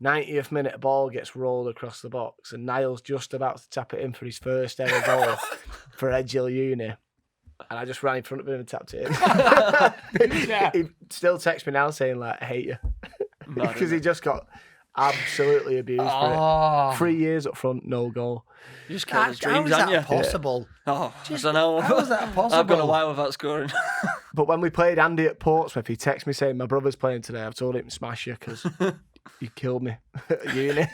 90th minute, a ball gets rolled across the box, and Niall's just about to tap it in for his first ever goal for Edghill Uni. And I just ran in front of him and tapped it in. He still texts me now saying, like, I hate you. Because he just got absolutely abused for it. 3 years up front, no goal. You just killed his How dreams, is haven't you? that possible? Oh, I don't know. How is that possible? I've gone a while without scoring. But when we played Andy at Portsmouth, he texted me saying, my brother's playing today. I've told him to smash you because you killed me at uni.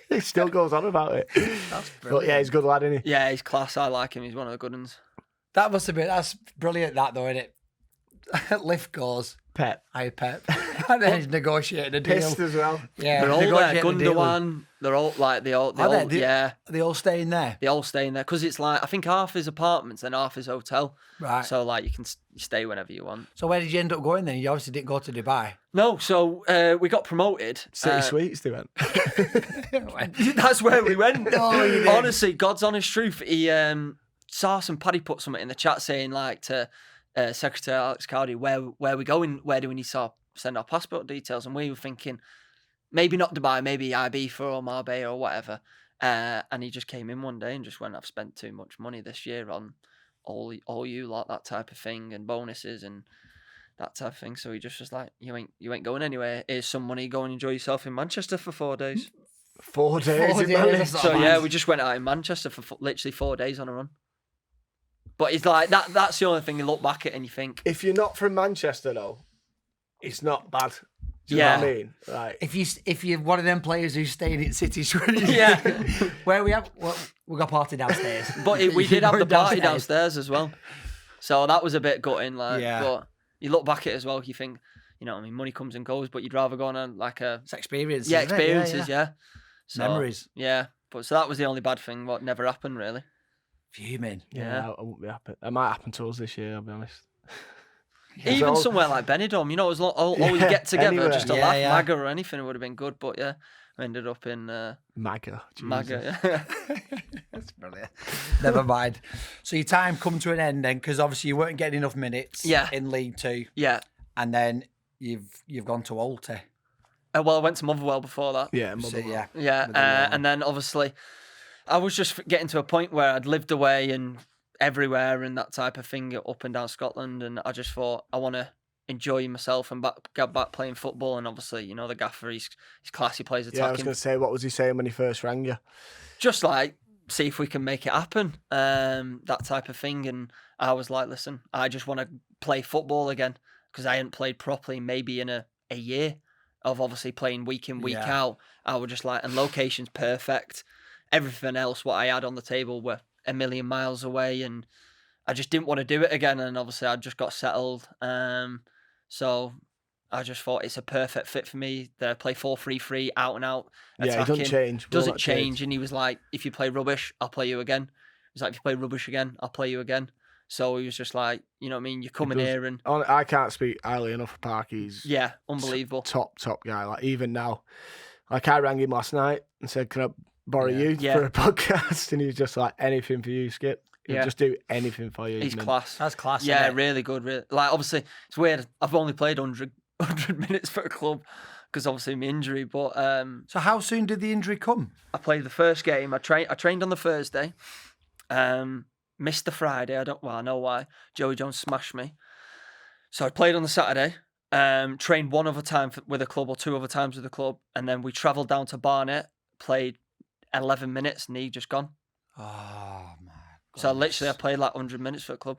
He still goes on about it. That's brilliant. But yeah, he's a good lad, isn't he? Yeah, he's class. I like him. He's one of the good ones. That must have been, that's brilliant, that though, isn't it? Lift goes, Pep. hi Pep. And then he's negotiating a deal. Pissed as well. Yeah, They're all there. negotiating a deal. Gundogan. They're all like they all. Are they? Yeah, Are they all staying there? they all stay in there because it's like I think half is apartments and half is hotel. Right. So like you can stay whenever you want. So where did you end up going then? You obviously didn't go to Dubai. No, so we got promoted. City Sweets, they went. That's where we went. No, you didn't. Honestly, God's honest truth. He saw some Paddy put something in the chat saying like to Secretary Alex Cardy, where we going? Where do we need to send our passport details? And we were thinking maybe not Dubai, maybe Ibiza or Marbella or whatever. And he just came in one day and just went, I've spent too much money this year on all you lot, that type of thing, and bonuses and that type of thing. So he just was like, you ain't going anywhere. Here's some money, go and enjoy yourself in Manchester for 4 days. 4 days. 4 in days, Manchester. that's not So bad. yeah, we just went out in Manchester for literally 4 days on a run. But it's like that's the only thing you look back at and you think, If you're not from Manchester, though, it's not bad. Do you know what I mean? Like, If you're one of them players who's staying in City Suites, Yeah. where we have, well, we got party downstairs. But we did have the Going party downstairs as well. So that was a bit gutting. Like, Yeah. But you look back at it as well, you think, you know what I mean, money comes and goes, but you'd rather go on a, like a... It's experiences. Yeah, isn't it? experiences, yeah. So, Memories. Yeah. But so that was the only bad thing, what never happened, really. Fuming. yeah, I won't be happy. It might happen to us this year, I'll be honest. Even So- somewhere like Benidorm, you know, as long all you get together, anywhere. just a Yeah, laugh, yeah. Maga or anything, it would have been good. But yeah, we ended up in MAGA. Jesus. Maga. Yeah. That's brilliant. Never mind. So your time come to an end then, because obviously you weren't getting enough minutes Yeah. in League Two, Yeah. and then you've gone to Alta. Well, I went to Motherwell before that. Yeah, So, Motherwell. yeah. Yeah, Motherwell. and then obviously, I was just getting to a point where I'd lived away and everywhere and that type of thing up and down Scotland, and I just thought I want to enjoy myself and get back playing football. And obviously, you know, the gaffer, he's classy, plays Yeah, I was attacking. going to say, what was he saying when he first rang you? Just like see if we can make it happen, that type of thing. And I was like, listen, I just want to play football again. because I hadn't played properly maybe in a year of obviously playing week in, week out. I was just like, and location's perfect. Everything else, what I had on the table were a million miles away, and I just didn't want to do it again. And obviously I just got settled. So I just thought it's a perfect fit for me. They play 4-3-3, out and out. Yeah, it doesn't change. Doesn't change. And he was like, if you play rubbish, I'll play you again. He's like, if you play rubbish again, I'll play you again. So he was just like, you know what I mean? You come in here and... I can't speak highly enough of Parky. He's unbelievable. Top guy. Like, even now. Like, I rang him last night and said, can I borrow you for a podcast? And he was just like, anything for you, Skip. He'll just do anything for you. He's class. That's class. Yeah, really good. Really. Like, obviously, it's weird. I've only played 100 minutes for a club because obviously my injury. But so how soon did the injury come? I played the first game. I trained on the Thursday. Missed the Friday. I know why. Joey Jones smashed me. So I played on the Saturday. Trained one other time with a club or two other times with the club, and then we travelled down to Barnet. Played 11 minutes. Knee just gone. Oh my. So literally, I played like 100 minutes for a club,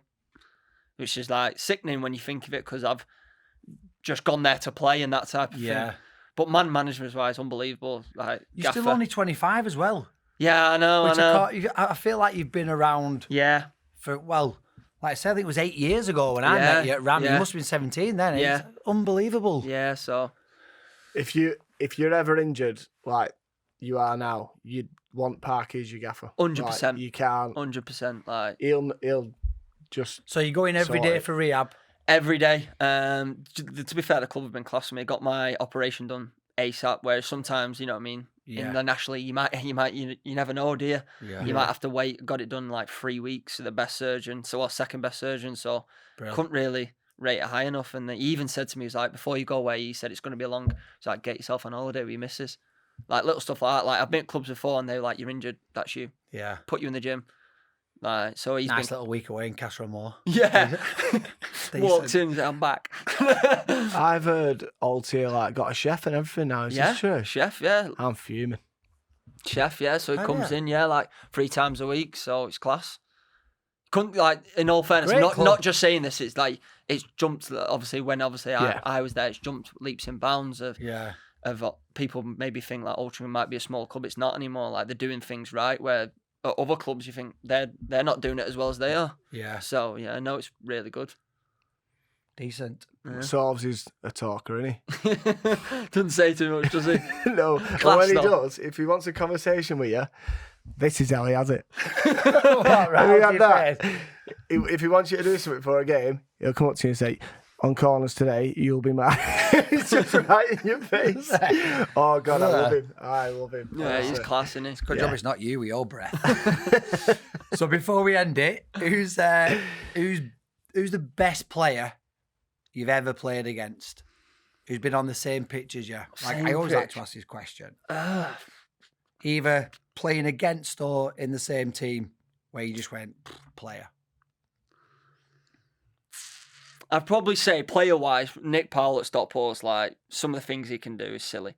which is like sickening when you think of it, because I've just gone there to play and that type of thing. But man management wise, unbelievable. Like, you're still only 25 as well. Yeah, I know. I feel like you've been around. Yeah. For like I said, I think it was 8 years ago when I met you at Ram. You must have been 17 then. It's unbelievable. Yeah. So if you're ever injured like you are now, you'd want Parky as your gaffer. 100%. Like, you can't. 100%. Like he'll just. So you go in every day for rehab. Every day. To be fair, the club have been class with me. Got my operation done ASAP. Whereas sometimes, you know what I mean. In the National League, you never know, do you? Yeah. You might have to wait. Got it done like 3 weeks to the best surgeon, second best surgeon. So couldn't really rate it high enough. And he even said to me, he's like, before you go away, he said it's going to be a long. He's like, get yourself on holiday with your missus. Like little stuff like that. Like I've been at clubs before, and they're like, you're injured. That's you. Yeah. Put you in the gym. Like so, he's nice little week away in Castro Moor. Yeah. Walked in, I'm back. I've heard Altia like got a chef and everything now. Is this true? Chef, yeah. I'm fuming. Chef, yeah. So he comes in, like 3 times a week. So it's class. Couldn't like, in all fairness, not just saying this. It's like it's jumped. Obviously, when I was there, it's jumped leaps and bounds of people maybe think like Altrincham might be a small club. It's not anymore. Like they're doing things right where. At other clubs, you think they're not doing it as well as they are. Yeah. So I know it's really good. Decent. Yeah. So obviously he's a talker, isn't he? Doesn't say too much, does he? No. And when he does, if he wants a conversation with you, this is how he has it. If he wants you to do something for a game, he'll come up to you and say, on corners today, you'll be mine. It's just right in your face. Oh, God, I love him. Yeah, he's class, isn't he? It's a good job it's not you with your breath. So before we end it, who's the best player you've ever played against? Who's been on the same pitch as you? I always like to ask this question. Either playing against or in the same team where you just went, player. I'd probably say player-wise, Nick Powell at Stockport's like some of the things he can do is silly.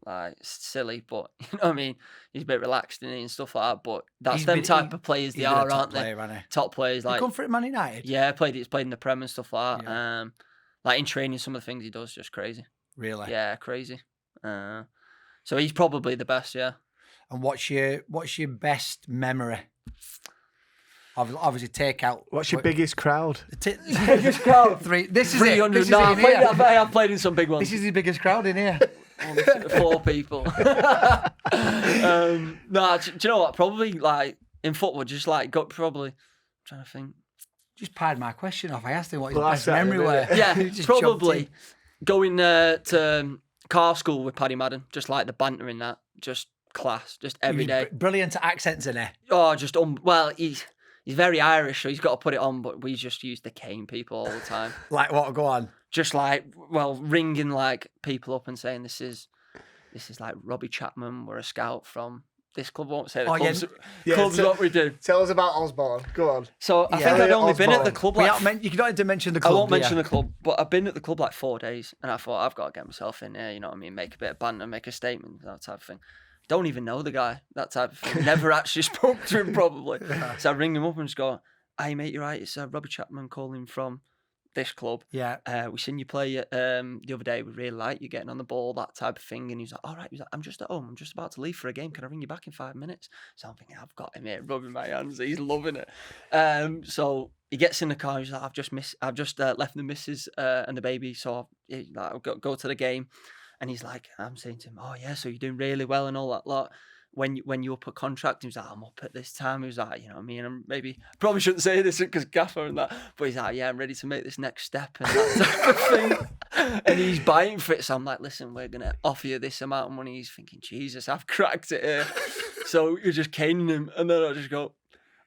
Like silly, but you know what I mean? He's a bit relaxed and stuff like that. But that's type of players they are, aren't they? Top players like come for Man United. Yeah, he's played in the Prem and stuff like that. Yeah. Like in training, some of the things he does just crazy. Really? Yeah, crazy. So he's probably the best, yeah. And what's your best memory? Obviously, take out. What's your biggest crowd? Biggest crowd? This is 300. I've played in some big ones. This is the biggest crowd in here. 4 people. Do you know what? Probably like in football, just like got probably. I'm trying to think. Just pad my question off. I asked him what his best memory were. Yeah, probably going to car school with Paddy Madden. Just like the banter in that, just class, just every day. Brilliant accents in it. Oh, just well, he's very Irish, so he's got to put it on. But we just use the cane people all the time. Like what? Go on. Just like ringing like people up and saying this is like Robbie Chapman. We're a scout from this club. I won't say the clubs. Clubs what we do. Tell us about Osborne. Go on. So I think I'd only been at the club. You don't have to mention the club. I won't mention the club, but I've been at the club like 4 days, and I thought I've got to get myself in here. You know what I mean? Make a bit of banter, make a statement, that type of thing. Don't even know the guy. That type of thing. Never actually spoke to him probably. So I ring him up and just go, "Hey mate, you're right. It's Robbie Chapman calling from this club. Yeah. We seen you play the other day. We really like you getting on the ball, that type of thing. And he was like, all right. He was like, I'm just at home. I'm just about to leave for a game. Can I ring you back in 5 minutes? So I'm thinking, I've got him here rubbing my hands. He's loving it. So he gets in the car. He's like, I've just left the missus and the baby. So I'll go to the game. And he's like, I'm saying to him, oh yeah, so you're doing really well and all that lot. When you up a contract, he was like, I'm up at this time. He was like, you know what I mean? I'm maybe probably shouldn't say this because gaffer and that, but he's like, yeah, I'm ready to make this next step and that type of thing. And he's buying for it. So I'm like, listen, we're gonna offer you this amount of money. He's thinking, Jesus, I've cracked it here. So you're just caning him, and then I just go,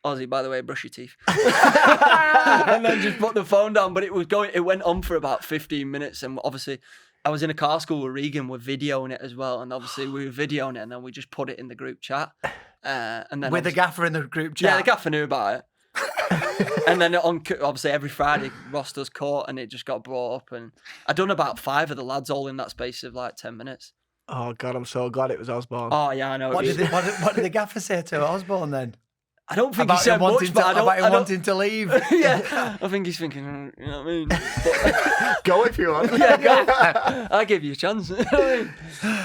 Ozzy, by the way, brush your teeth. And then just put the phone down. But it went on for about 15 minutes, and obviously I was in a car school with Regan. We're videoing it as well, and obviously we were videoing it, and then we just put it in the group chat. And then with the gaffer in the group chat. Yeah, the gaffer knew about it. And then obviously every Friday Ross does court, and it just got brought up. And I'd done about 5 of the lads all in that space of like 10 minutes. Oh God, I'm so glad it was Osborne. Oh yeah, I know. What did the gaffer say to Osborne then? I don't think About he said him much, wanting but about him wanting to leave. Yeah, I think he's thinking, you know what I mean? But, Go if you want. yeah, go. I'll give you a chance. So yeah,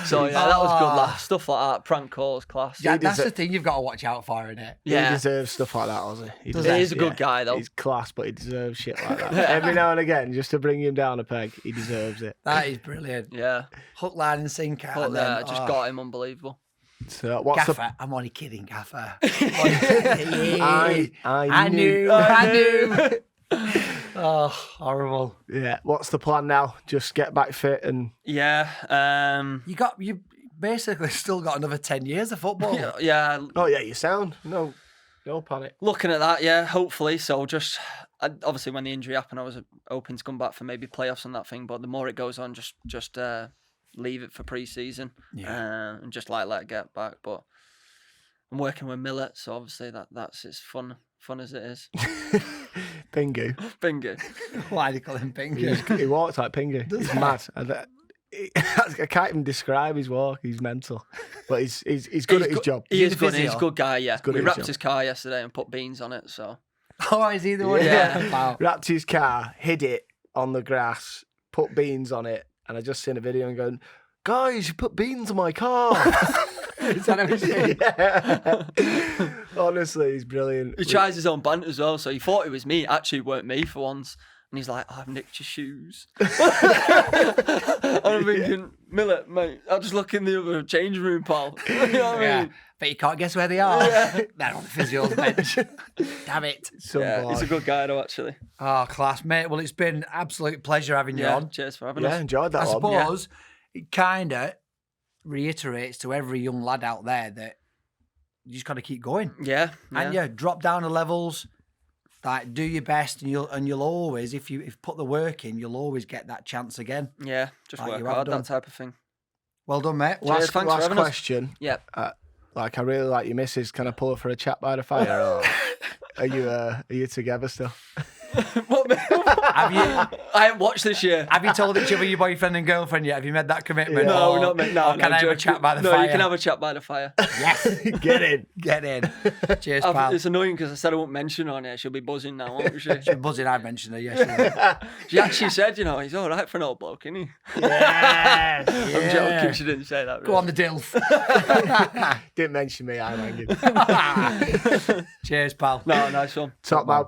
that was good. Like, stuff like that, prank calls, class. Yeah, that's the thing you've got to watch out for, isn't it? Yeah. He deserves stuff like that, Ozzy. He is a good guy, though. He's class, but he deserves shit like that. Every now and again, just to bring him down a peg, he deserves it. That is brilliant. Yeah. Hook, line and sinker. But And then, just got him unbelievable. So what's Gaffer, I'm only kidding, Gaffer. I knew. Oh, horrible. Yeah. What's the plan now? Just get back fit and Yeah. You basically still got another 10 years of football. Yeah. Oh yeah, you sound. No panic. Looking at that, yeah, hopefully. So just obviously when the injury happened, I was hoping to come back for maybe playoffs and that thing. But the more it goes on, just leave it for pre-season, and just let it get back. But I'm working with Millet, so obviously that's as fun as it is. Pingu. Why do you call him Pingu? He walks like Pingu. He's mad. I can't even describe his walk. He's mental, but he's good at his job. He is good. He's a good guy. Yeah, we wrapped his car yesterday and put beans on it. So. Oh, is he the one? Yeah. Wow. Wrapped his car, hid it on the grass, put beans on it. And I just seen a video and going, guys, you put beans on my car. Is that what Yeah. Honestly, he's brilliant. He tries his own banter as well, so he thought it was me. Actually, it weren't me for once. And he's like, I've nicked your shoes. And I'm thinking, Millet, mate, I'll just look in the other change room, pal. You know what I mean? But you can't guess where they are. Yeah. They're on the physio's bench. Damn it. He's a good guy though, actually. Oh, class, mate. Well, it's been an absolute pleasure having you on. Cheers for having us. Yeah, enjoyed that I one. suppose it kind of reiterates to every young lad out there that you just got to keep going. Yeah. And drop down the levels. Like, do your best, and you'll always, if you put the work in, you'll always get that chance again. Yeah, just Like work you have hard, done. that type of thing. Well done, mate. Cheers, thanks for Last having us. question. Yeah. Like, I really like your missus. Can I pull her for a chat by the fire? Or are you together still? What, mate? Have you I haven't watched this year. have you told each other your boyfriend and girlfriend yet? Have you made that commitment? No, Or- not mate. No, or can I have a chat by the no, fire? you can have a chat by the fire. Yes. Get in. Get in. Cheers, pal. It's annoying because I said I won't mention her on here. She'll be buzzing now, won't she? She's buzzing. I mentioned her. Yes. She actually said, he's all right for an old bloke, isn't he? Yes. I'm joking. She didn't say that. Go on, the dilf. Didn't mention me. I'm hanging. Cheers, pal. No, nice one. Top man.